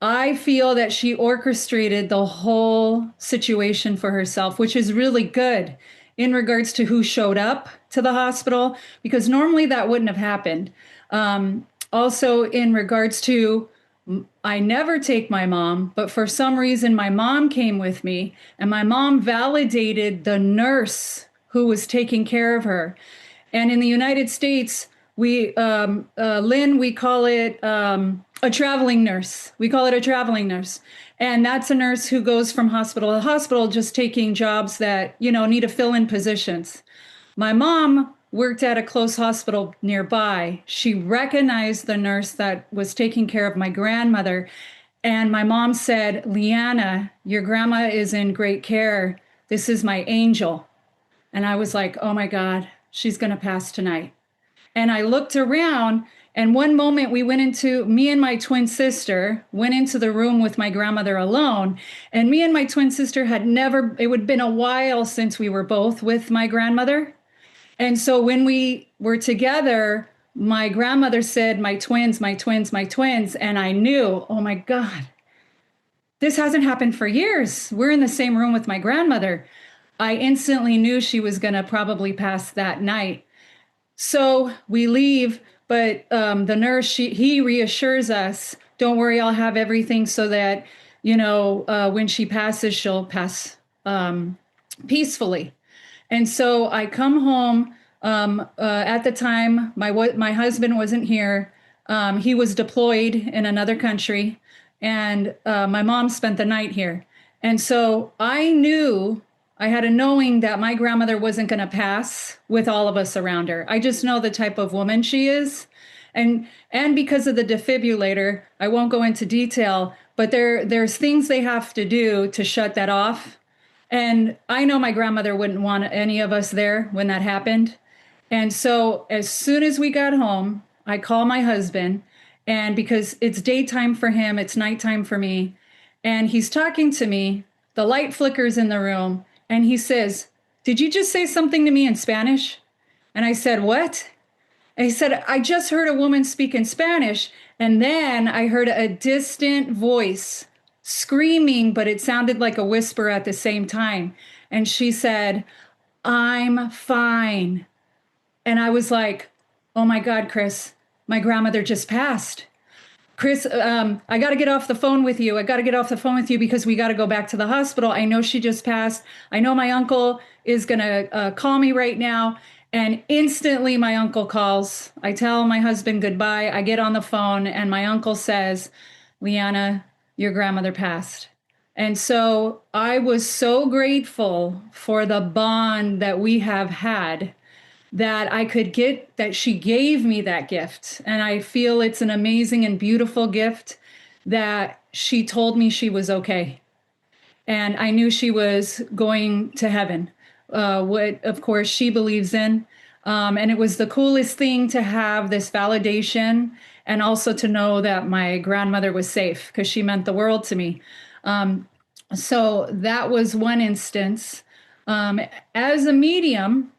S5: I feel that she orchestrated the whole situation for herself, which is really good in regards to who showed up to the hospital, because normally that wouldn't have happened. Also, in regards to, I never take my mom, but for some reason, my mom came with me, and my mom validated the nurse who was taking care of her. And in the United States, Lynne, we call it a traveling nurse. We call it a traveling nurse. And that's a nurse who goes from hospital to hospital, just taking jobs that, need to fill in positions. My mom worked at a close hospital nearby. She recognized the nurse that was taking care of my grandmother. And my mom said, Leanna, your grandma is in great care. This is my angel. And I was like, oh my God, she's going to pass tonight. And I looked around, and one moment me and my twin sister went into the room with my grandmother alone. And me and my twin sister it would have been a while since we were both with my grandmother. And so when we were together, my grandmother said, my twins, my twins, my twins. And I knew, oh my God, this hasn't happened for years. We're in the same room with my grandmother. I instantly knew she was going to probably pass that night. So we leave, but the nurse, he reassures us, don't worry, I'll have everything so that, when she passes, she'll pass peacefully. And so I come home. At the time, my husband wasn't here. He was deployed in another country, and my mom spent the night here. And so I had a knowing that my grandmother wasn't going to pass with all of us around her. I just know the type of woman she is. And because of the defibrillator, I won't go into detail, but there's things they have to do to shut that off. And I know my grandmother wouldn't want any of us there when that happened. And so as soon as we got home, I call my husband, and because it's daytime for him, it's nighttime for me. And he's talking to me, the light flickers in the room, and he says, "Did you just say something to me in Spanish?" And I said, "What?" And he said, "I just heard a woman speak in Spanish, and then I heard a distant voice screaming, but it sounded like a whisper at the same time. And she said, 'I'm fine.'" And I was like, "Oh my God, Chris, my grandmother just passed. Chris, I got to get off the phone with you. I got to get off the phone with you because we got to go back to the hospital. I know she just passed. I know my uncle is going to call me right now." And instantly my uncle calls. I tell my husband goodbye. I get on the phone and my uncle says, "Leanna, your grandmother passed." And so I was so grateful for the bond that we have had, that I could get, that she gave me that gift. And I feel it's an amazing and beautiful gift that she told me she was okay. And I knew she was going to heaven, what, of course, she believes in. And it was the coolest thing to have this validation and also to know that my grandmother was safe, because she meant the world to me. So that was one instance. As a medium,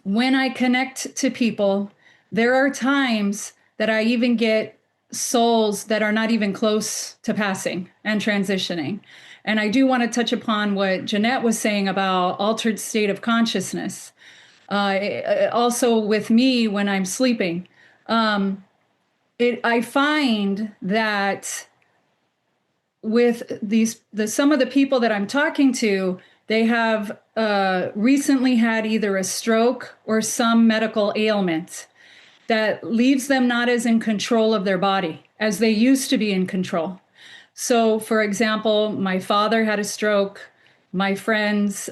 S5: when I connect to people, there are times that I even get souls that are not even close to passing and transitioning. And I do want to touch upon what Jeannette was saying about altered state of consciousness. Also with me when I'm sleeping, I find that with some of the people that I'm talking to, they have recently had either a stroke or some medical ailment that leaves them not as in control of their body as they used to be in control. So, for example, my father had a stroke. My friend's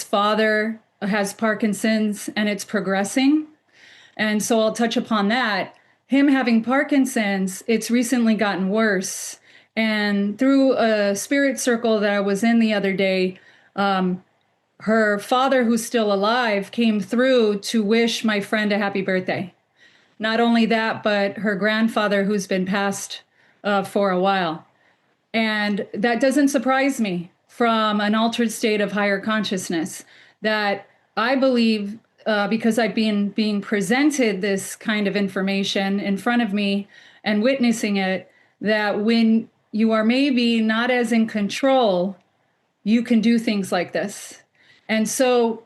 S5: father has Parkinson's, and it's progressing. And so I'll touch upon that. Him having Parkinson's, it's recently gotten worse. And through a spirit circle that I was in the other day, her father, who's still alive, came through to wish my friend a happy birthday. Not only that, but her grandfather, who's been passed for a while. And that doesn't surprise me from an altered state of higher consciousness, that I believe, because I've been being presented this kind of information in front of me and witnessing it, that when you are maybe not as in control, you can do things like this. And so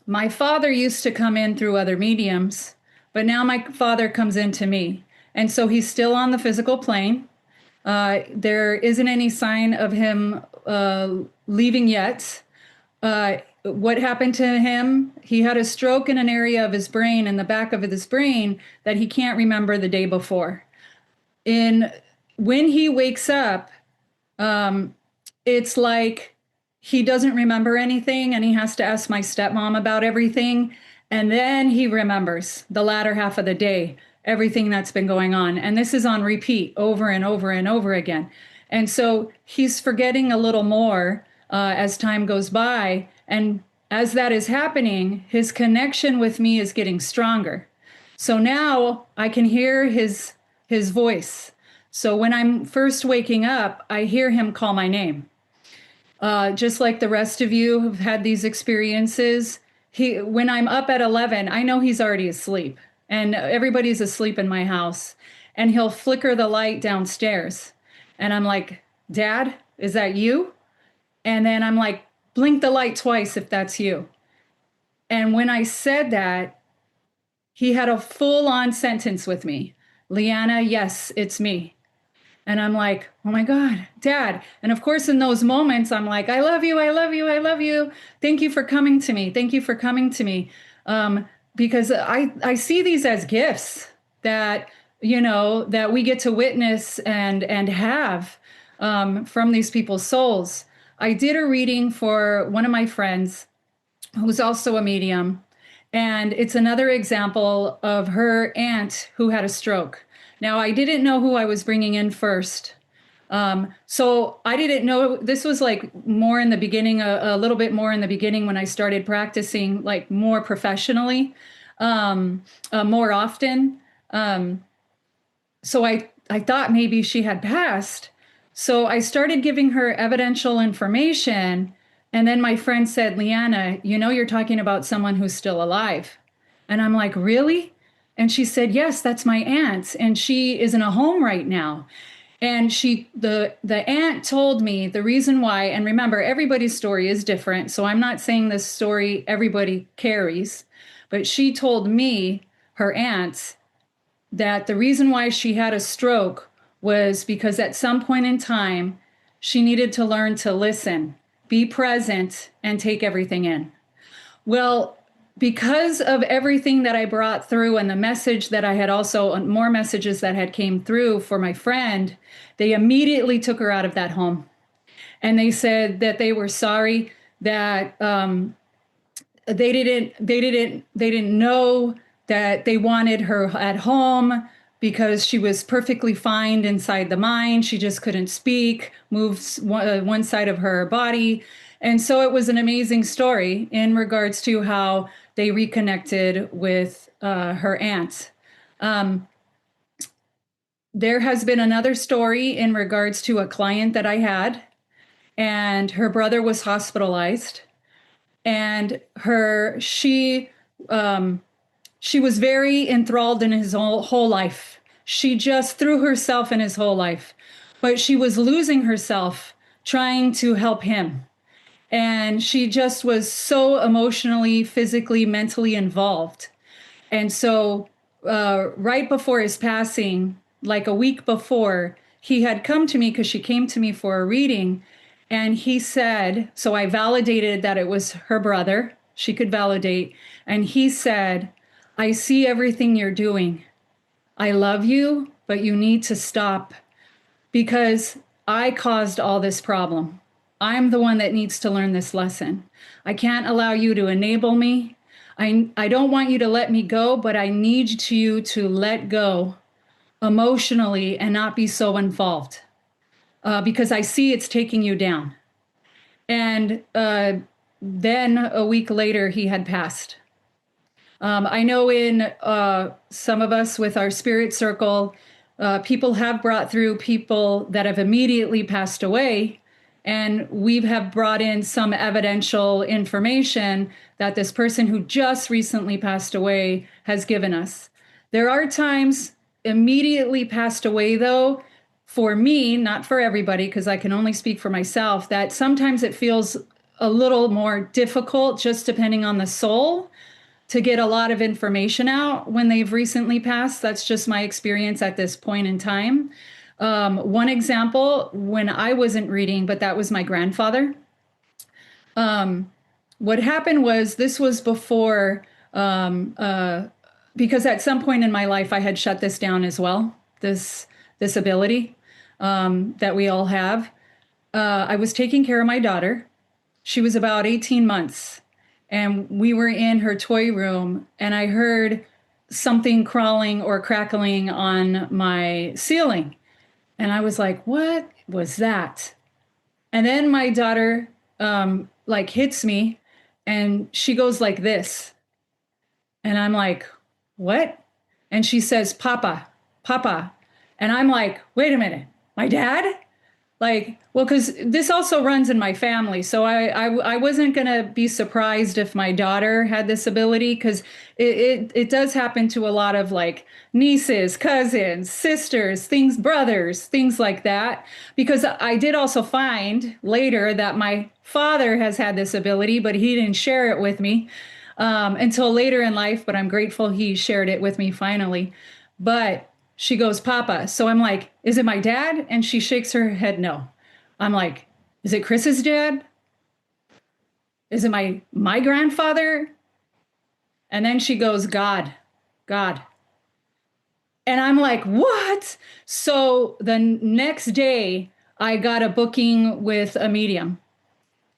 S5: my father used to come in through other mediums, but now my father comes into me. And so he's still on the physical plane. There isn't any sign of him leaving yet. What happened to him? He had a stroke in an area of his brain, in the back of his brain, that he can't remember the day before. When he wakes up, it's like he doesn't remember anything, and he has to ask my stepmom about everything. And then he remembers the latter half of the day, everything that's been going on. And this is on repeat over and over and over again. And so he's forgetting a little more as time goes by. And as that is happening, his connection with me is getting stronger. So now I can hear his voice. So when I'm first waking up, I hear him call my name. Just like the rest of you who've had these experiences, when I'm up at 11, I know he's already asleep, and everybody's asleep in my house, and he'll flicker the light downstairs. And I'm like, "Dad, is that you?" And then I'm like, blink the light twice if that's you. And when I said that, he had a full on sentence with me. Leanna, yes, it's me. And I'm like, oh my God, Dad. And of course, in those moments, I'm like, I love you, I love you, I love you. Thank you for coming to me. Thank you for coming to me. Because I see these as gifts that, that we get to witness and have from these people's souls. I did a reading for one of my friends who's also a medium. And it's another example of her aunt who had a stroke. Now, I didn't know who I was bringing in first. So I didn't know, this was like more in the beginning, a little bit more in the beginning when I started practicing like more professionally, more often. So I thought maybe she had passed. So I started giving her evidential information. And then my friend said, Leanna, you're talking about someone who's still alive. And I'm like, really? And she said, yes, that's my aunt. And she is in a home right now. And the aunt told me the reason why, and remember, everybody's story is different. So I'm not saying this story everybody carries, but she told me, her aunt, that the reason why she had a stroke was because at some point in time, she needed to learn to listen, be present, and take everything in. Well, because of everything that I brought through and the message that I had also, more messages that had came through for my friend, they immediately took her out of that home. And they said that they were sorry that they didn't know that they wanted her at home because she was perfectly fine inside the mind. She just couldn't speak, move one side of her body. And so it was an amazing story in regards to how they reconnected with her aunt. There has been another story in regards to a client that I had, and her brother was hospitalized. And she was very enthralled in his whole life. She just threw herself in his whole life, but she was losing herself trying to help him. And she just was so emotionally, physically, mentally involved. And so right before his passing, like a week before, he had come to me because she came to me for a reading. And he said, so I validated that it was her brother. She could validate. And he said, I see everything you're doing. I love you, but you need to stop because I caused all this problem. I'm the one that needs to learn this lesson. I can't allow you to enable me. I don't want you to let me go, but I need you to let go emotionally and not be so involved because I see it's taking you down. And then a week later, he had passed. I know in some of us with our spirit circle, people have brought through people that have immediately passed away. And we have brought in some evidential information that this person who just recently passed away has given us. There are times immediately passed away, though, for me, not for everybody, because I can only speak for myself, that sometimes it feels a little more difficult, just depending on the soul, to get a lot of information out when they've recently passed. That's just my experience at this point in time. One example, when I wasn't reading, but that was my grandfather. What happened was this was before, because at some point in my life, I had shut this down as well, this ability that we all have. I was taking care of my daughter. She was about 18 months. And we were in her toy room, and I heard something crawling or crackling on my ceiling. And I was like, what was that? And then my daughter hits me, and she goes like this. And I'm like, what? And she says, Papa, Papa. And I'm like, wait a minute, my dad? like, well, because this also runs in my family. So I wasn't going to be surprised if my daughter had this ability, because it does happen to a lot of like nieces, cousins, sisters, things, brothers, things like that. Because I did also find later that my father has had this ability, but he didn't share it with me until later in life. But I'm grateful he shared it with me finally. But she goes, Papa. So I'm like, is it my dad? And she shakes her head, no. I'm like, is it Chris's dad? Is it my grandfather? And then she goes, God, God. And I'm like, what? So the next day, I got a booking with a medium.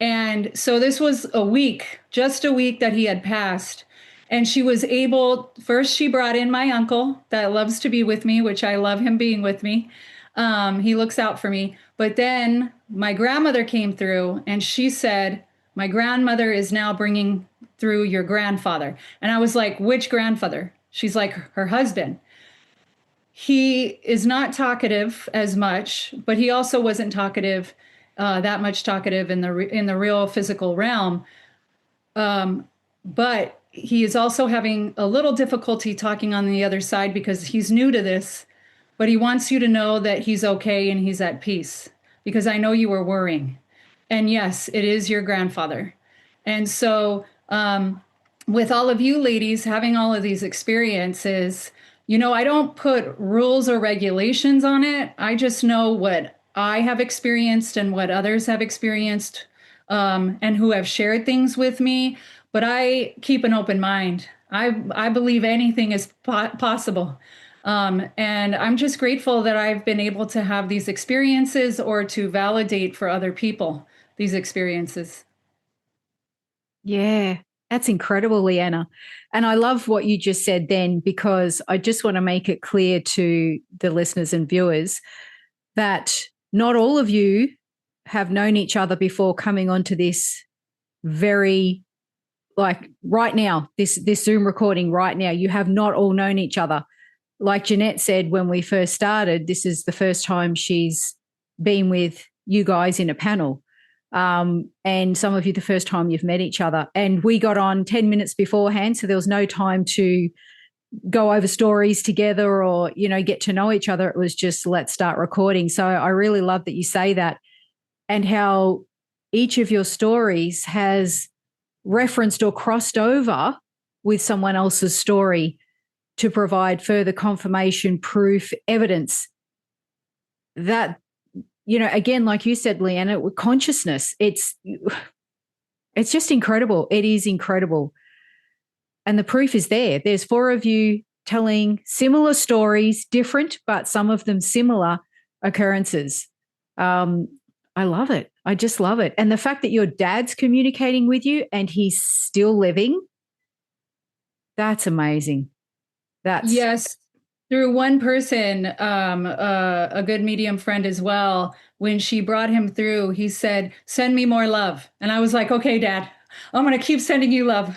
S5: And so this was a week, just a week that he had passed. And she was able, first, she brought in my uncle that loves to be with me, which I love him being with me. He looks out for me. But then my grandmother came through and she said, my grandmother is now bringing through your grandfather. And I was like, which grandfather? She's like, her husband. He is not talkative as much, but he also wasn't talkative, that much talkative in the real physical realm. But he is also having a little difficulty talking on the other side because he's new to this, but he wants you to know that he's okay and he's at peace, because I know you were worrying. And yes, it is your grandfather. And so, with all of you ladies having all of these experiences, I don't put rules or regulations on it. I just know what I have experienced and what others have experienced, and who have shared things with me. But I keep an open mind. I believe anything is possible. And I'm just grateful that I've been able to have these experiences or to validate for other people these experiences.
S1: Yeah, that's incredible, Leanna. And I love what you just said then, because I just want to make it clear to the listeners and viewers that not all of you have known each other before coming onto this very, like right now, this Zoom recording right now. You have not all known each other. Like Jeannette said when we first started, this is the first time she's been with you guys in a panel. And some of you, the first time you've met each other. And we got on 10 minutes beforehand, so there was no time to go over stories together or, get to know each other. It was just, let's start recording. So I really love that you say that, and how each of your stories has referenced or crossed over with someone else's story to provide further confirmation, proof, evidence that, again, like you said, Leanna, with consciousness, it's just incredible. It is incredible. And the proof is there. There's 4 of you telling similar stories, different, but some of them similar occurrences. I love it. I just love it. And the fact that your dad's communicating with you and he's still living, that's amazing.
S5: Yes. Through one person, a good medium friend as well, when she brought him through, he said, send me more love. And I was like, okay, Dad, I'm going to keep sending you love.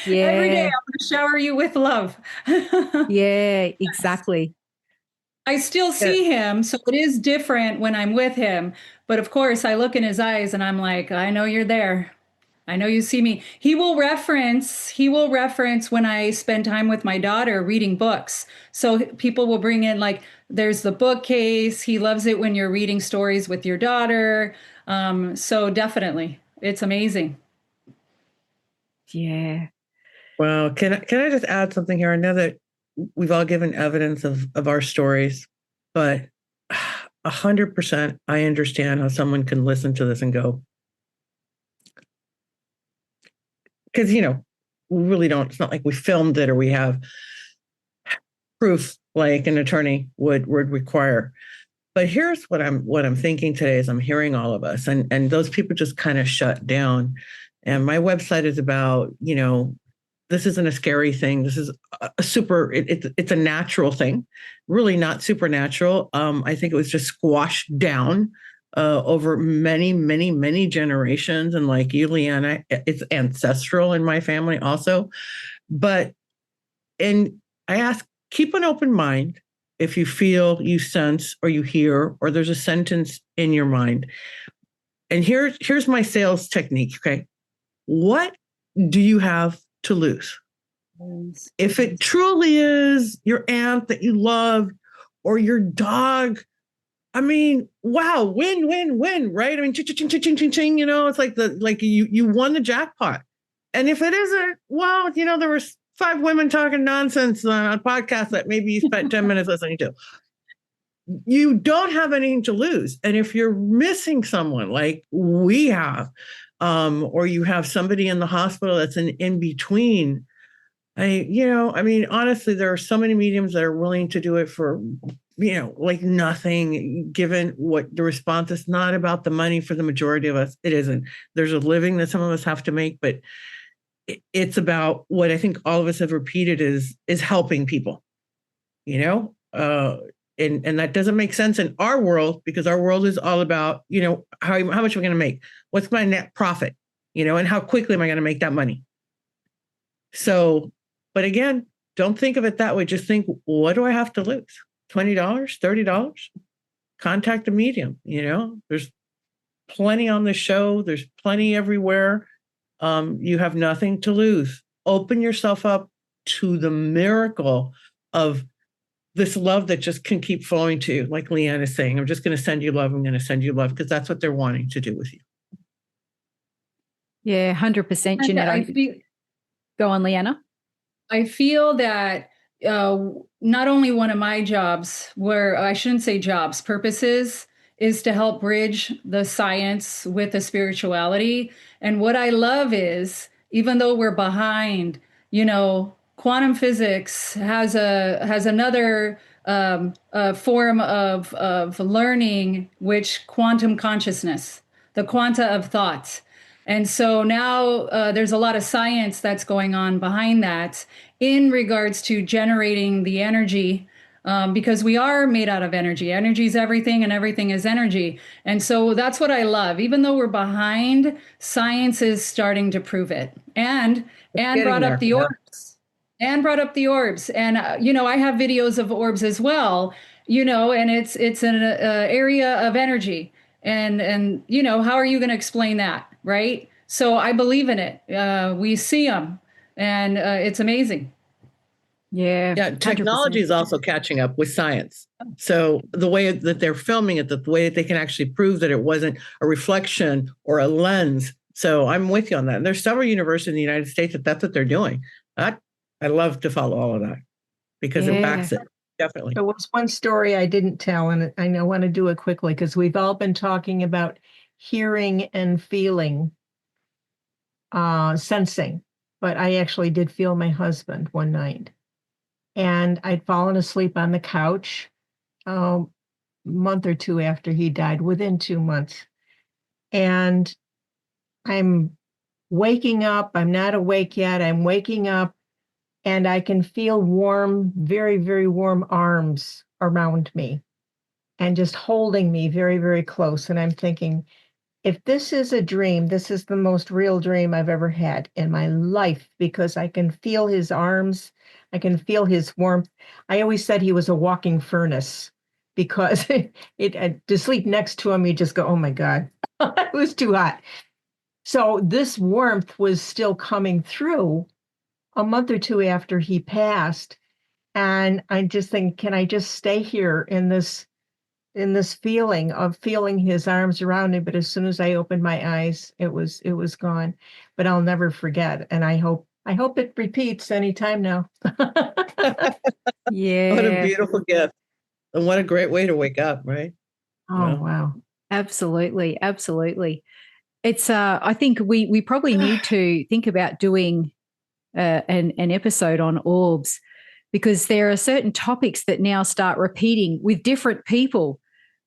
S1: Yeah.
S5: Every day I'm going to shower you with love.
S1: Yeah, exactly.
S5: I still see him, so it is different when I'm with him. But of course, I look in his eyes and I'm like, I know you're there. I know you see me. He will reference when I spend time with my daughter reading books. So people will bring in, like, there's the bookcase. He loves it when you're reading stories with your daughter. So definitely, it's amazing.
S1: Yeah.
S2: Well, can I just add something here? I know that we've all given evidence of our stories, but 100% I understand how someone can listen to this and go, because, we really don't, it's not like we filmed it or we have proof like an attorney would require. But here's what I'm thinking today as I'm hearing all of us, and those people just kind of shut down. And my website is about, this isn't a scary thing. This is a super, it's a natural thing, really not supernatural. I think it was just squashed down over many, many, many generations. And like you, Leanna, it's ancestral in my family also. And I ask, keep an open mind, if you feel, you sense, or you hear, or there's a sentence in your mind. And here's my sales technique, okay? What do you have to lose? If it truly is your aunt that you love or your dog, I mean, wow, win, win, win, right? I mean, ching, ching, ching, ching, ching, ching, it's like you won the jackpot. And if it isn't, well, there were 5 women talking nonsense on a podcast that maybe you spent 10 minutes listening to. You don't have anything to lose. And if you're missing someone like we have, or you have somebody in the hospital that's in between, honestly, there are so many mediums that are willing to do it for, like nothing, given what the response is. Not about the money for the majority of us. It isn't. There's a living that some of us have to make, but it's about what I think all of us have repeated is helping people, and that doesn't make sense in our world, because our world is all about, how much am I going to make? What's my net profit? And how quickly am I going to make that money? So, but again, don't think of it that way. Just think, what do I have to lose? $20, $30? Contact a medium. There's plenty on the show. There's plenty everywhere. You have nothing to lose. Open yourself up to the miracle of this love that just can keep flowing to you. Like Leanna is saying, I'm just going to send you love. I'm going to send you love, because that's what they're wanting to do with you.
S1: Yeah, 100%, Jeanette. Go on, Leanna.
S5: I feel that not only one of my jobs, where I shouldn't say jobs, purposes, is to help bridge the science with the spirituality. And what I love is, even though we're behind, quantum physics has another form of learning, which quantum consciousness, the quanta of thought. And so now there's a lot of science that's going on behind that in regards to generating the energy, because we are made out of energy. Energy is everything, and everything is energy. And so that's what I love. Even though we're behind, science is starting to prove it. And brought up the orbs. And brought up the orbs. And, I have videos of orbs as well, and it's an area of energy. And how are you going to explain that? Right. So I believe in it. We see them, and it's amazing.
S1: Yeah.
S2: Technology 100%. Is also catching up with science. So the way that they're filming it, the way that they can actually prove that it wasn't a reflection or a lens. So I'm with you on that. And there's several universities in the United States that's what they're doing. I love to follow all of that, because it backs it. Definitely.
S3: There was one story I didn't tell, and I want to do it quickly, because we've all been talking about hearing and feeling, sensing. But I actually did feel my husband one night, and I'd fallen asleep on the couch a month or 2 after he died, within 2 months. And I'm waking up. I'm not awake yet. I'm waking up. And I can feel warm, very, very warm arms around me and just holding me very, very close. And I'm thinking, if this is a dream, this is the most real dream I've ever had in my life, because I can feel his arms. I can feel his warmth. I always said he was a walking furnace, because to sleep next to him, you just go, oh my God, it was too hot. So this warmth was still coming through a month or 2 after he passed. And I just think, can I just stay here in this feeling of feeling his arms around me? But as soon as I opened my eyes, it was gone. But I'll never forget. And I hope it repeats anytime now.
S1: Yeah.
S2: What a beautiful gift. And what a great way to wake up, right?
S3: Oh, wow.
S1: Absolutely. Absolutely. It's I think we probably need to think about doing an episode on orbs, because there are certain topics that now start repeating with different people.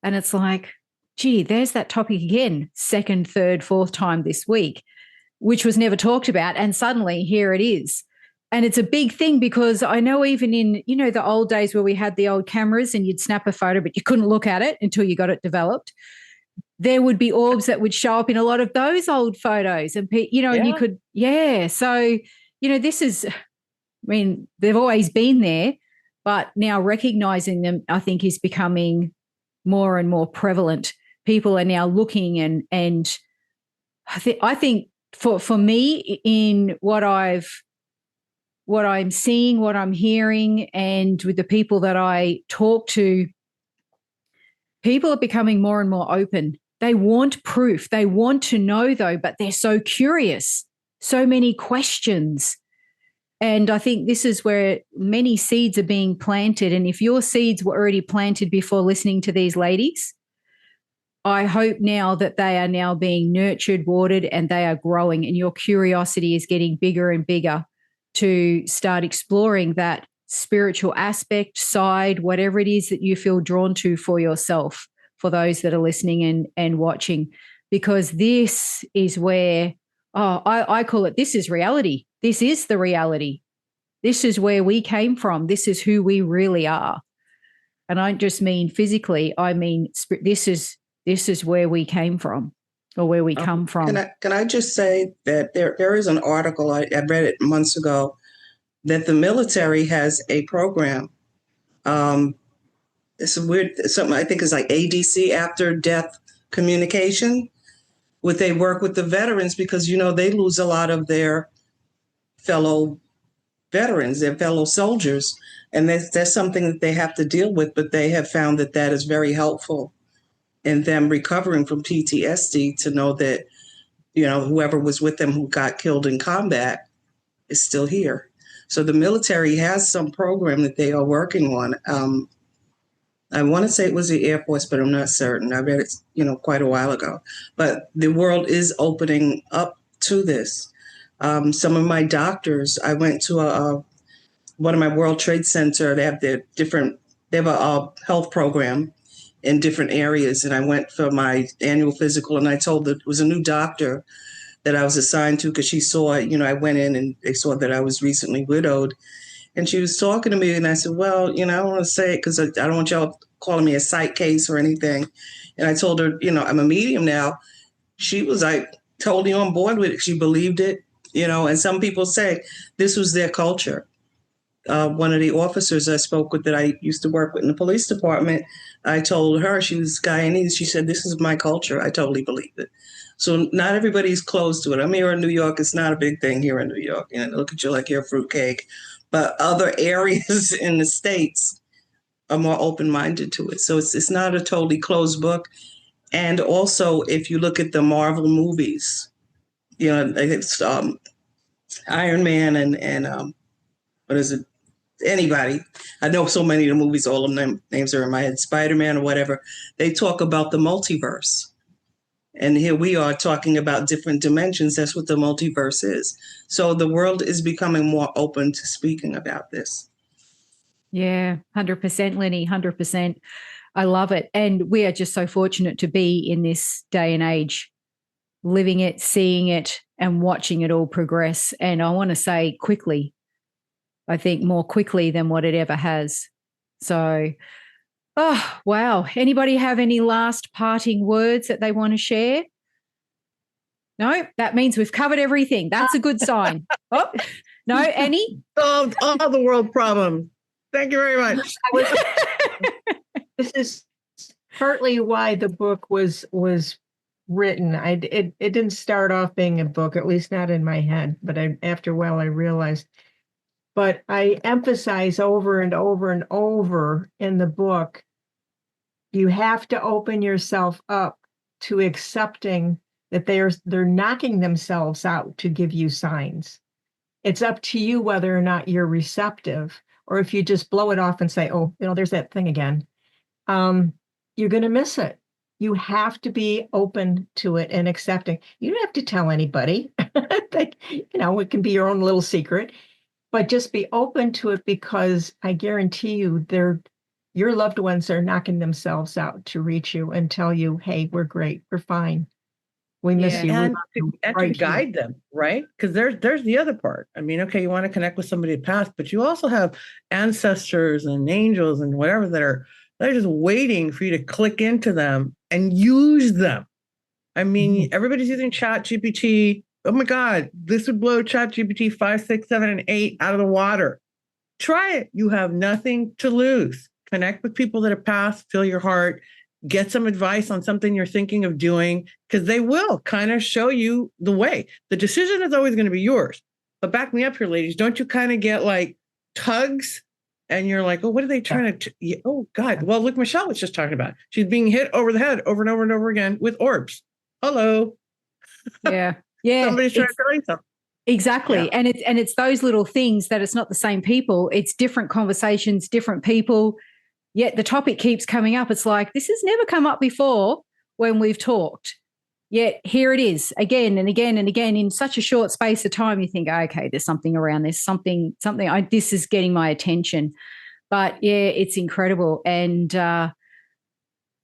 S1: And it's like, gee, there's that topic again, 2nd, 3rd, 4th time this week, which was never talked about. And suddenly here it is. And it's a big thing, because I know even in, the old days where we had the old cameras and you'd snap a photo, but you couldn't look at it until you got it developed. There would be orbs that would show up in a lot of those old photos, and, and you could, So, this is, they've always been there, But now recognizing them, I think, is becoming more and more prevalent. People are now looking and I think for me, in what I'm seeing, what I'm hearing, and with the people that I talk to, people are becoming more and more open. They want proof. They want to know, though, but they're so curious, so many questions. And I think this is where many seeds are being planted. And if your seeds were already planted before listening to these ladies, I hope now that they are now being nurtured, watered, and they are growing, and your curiosity is getting bigger and bigger to start exploring that spiritual aspect, side, whatever it is that you feel drawn to for yourself, for those that are listening and watching, because this is where, I call it, this is reality. This is the reality. This is where we came from. This is who we really are. And I don't just mean physically, I mean, this is where we came from, or where we come from.
S4: Can I just say that there is an article, I read it months ago, that the military has a program. It's something I think is like ADC, after death communication, where they work with the veterans because, they lose a lot of their fellow veterans, their fellow soldiers. And that's something that they have to deal with, but they have found that is very helpful in them recovering from PTSD, to know that, whoever was with them who got killed in combat is still here. So the military has some program that they are working on. I want to say it was the Air Force, but I'm not certain. I read it, quite a while ago. But the world is opening up to this. Some of my doctors, I went to one of my World Trade Center. They have a health program in different areas. And I went for my annual physical, and I told that it was a new doctor that I was assigned to, because she saw, I went in and they saw that I was recently widowed. And she was talking to me, and I said, well, I don't want to say it because I don't want y'all calling me a psych case or anything. And I told her, I'm a medium now. She was like totally on board with it. She believed it, and some people say this was their culture. One of the officers I spoke with that I used to work with in the police department, I told her, she was Guyanese. She said, this is my culture. I totally believe it. So not everybody's close to it. I'm here in New York. It's not a big thing here in New York. Look at you like you're a fruitcake. But other areas in the States are more open-minded to it. So it's not a totally closed book. And also, if you look at the Marvel movies, it's Iron Man and what is it? Anybody. I know so many of the movies, all of them names are in my head, Spider-Man or whatever. They talk about the multiverse. And here we are talking about different dimensions. That's what the multiverse is. So the world is becoming more open to speaking about this.
S1: Yeah, 100%, Lynne, 100%. I love it. And we are just so fortunate to be in this day and age, living it, seeing it, and watching it all progress. And I want to say quickly, I think more quickly than what it ever has. So, oh, wow. Anybody have any last parting words that they want to share? No, that means we've covered everything. That's a good sign. Oh, no, Annie?
S2: Solved all the world problems. Thank you very much.
S3: This is partly why the book was written. It didn't start off being a book, at least not in my head, but after a while I realized. But I emphasize over and over and over in the book, you have to open yourself up to accepting that they're knocking themselves out to give you signs. It's up to you whether or not you're receptive, or if you just blow it off and say, oh, there's that thing again. You're going to miss it. You have to be open to it and accepting. You don't have to tell anybody. It can be your own little secret, but just be open to it, because I guarantee you your loved ones are knocking themselves out to reach you and tell you, hey, we're great. We're fine. We miss you.
S2: And to guide them, right? Because there's the other part. I mean, okay, you want to connect with somebody past, but you also have ancestors and angels and whatever they're just waiting for you to click into them and use them. I mean, everybody's using Chat GPT. Oh my God, this would blow Chat GPT 5, 6, 7, and 8 out of the water. Try it. You have nothing to lose. Connect with people that have passed, fill your heart, get some advice on something you're thinking of doing, because they will kind of show you the way. The decision is always going to be yours. But back me up here, ladies. Don't you kind of get like tugs? And you're like, oh, what are they trying to? Oh, God. Well, look, Michelle was just talking about. She's being hit over the head over and over and over again with orbs. Hello.
S1: Yeah. Yeah.
S2: Somebody's trying to tell you something.
S1: Exactly.
S2: Yeah.
S1: And it's those little things that it's not the same people. It's different conversations, different people. Yet the topic keeps coming up. It's like, this has never come up before when we've talked. Yet here it is again and again and again in such a short space of time. You think, okay, there's something around this, something. This is getting my attention. But yeah, it's incredible. And it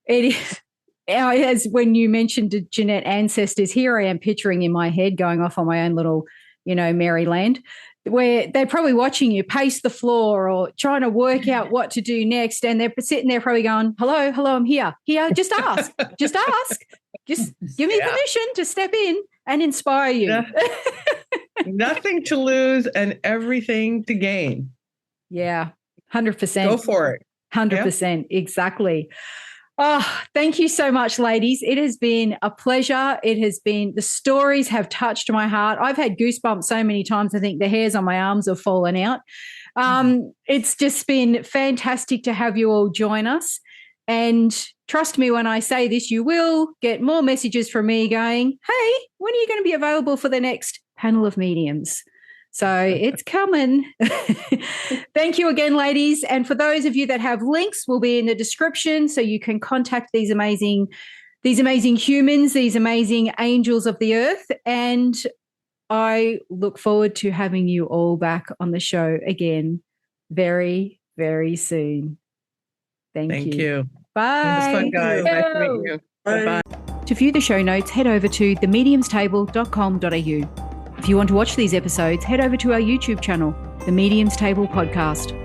S1: is, as when you mentioned Jeannette ancestors, here I am picturing in my head going off on my own little, Maryland, where they're probably watching you pace the floor or trying to work out what to do next. And they're sitting there probably going, hello, I'm here, just ask, just give me permission to step in and inspire you.
S2: Nothing to lose and everything to gain.
S1: Yeah, 100%.
S2: Go for it.
S1: 100%. Yeah. Exactly. Oh, thank you so much, ladies. It has been a pleasure. The stories have touched my heart. I've had goosebumps so many times. I think the hairs on my arms have fallen out. It's just been fantastic to have you all join us. And trust me when I say this, you will get more messages from me going, hey, when are you going to be available for the next panel of mediums? So it's coming. Thank you again, ladies. And for those of you that have links, will be in the description so you can contact these amazing humans, these amazing angels of the earth. And I look forward to having you all back on the show again very, very soon. Thank you. Bye.
S2: It was fun, guys. Nice to meet you. Bye-bye.
S1: To view the show notes, head over to themediumstable.com.au. If you want to watch these episodes, head over to our YouTube channel, The Medium's Table Podcast.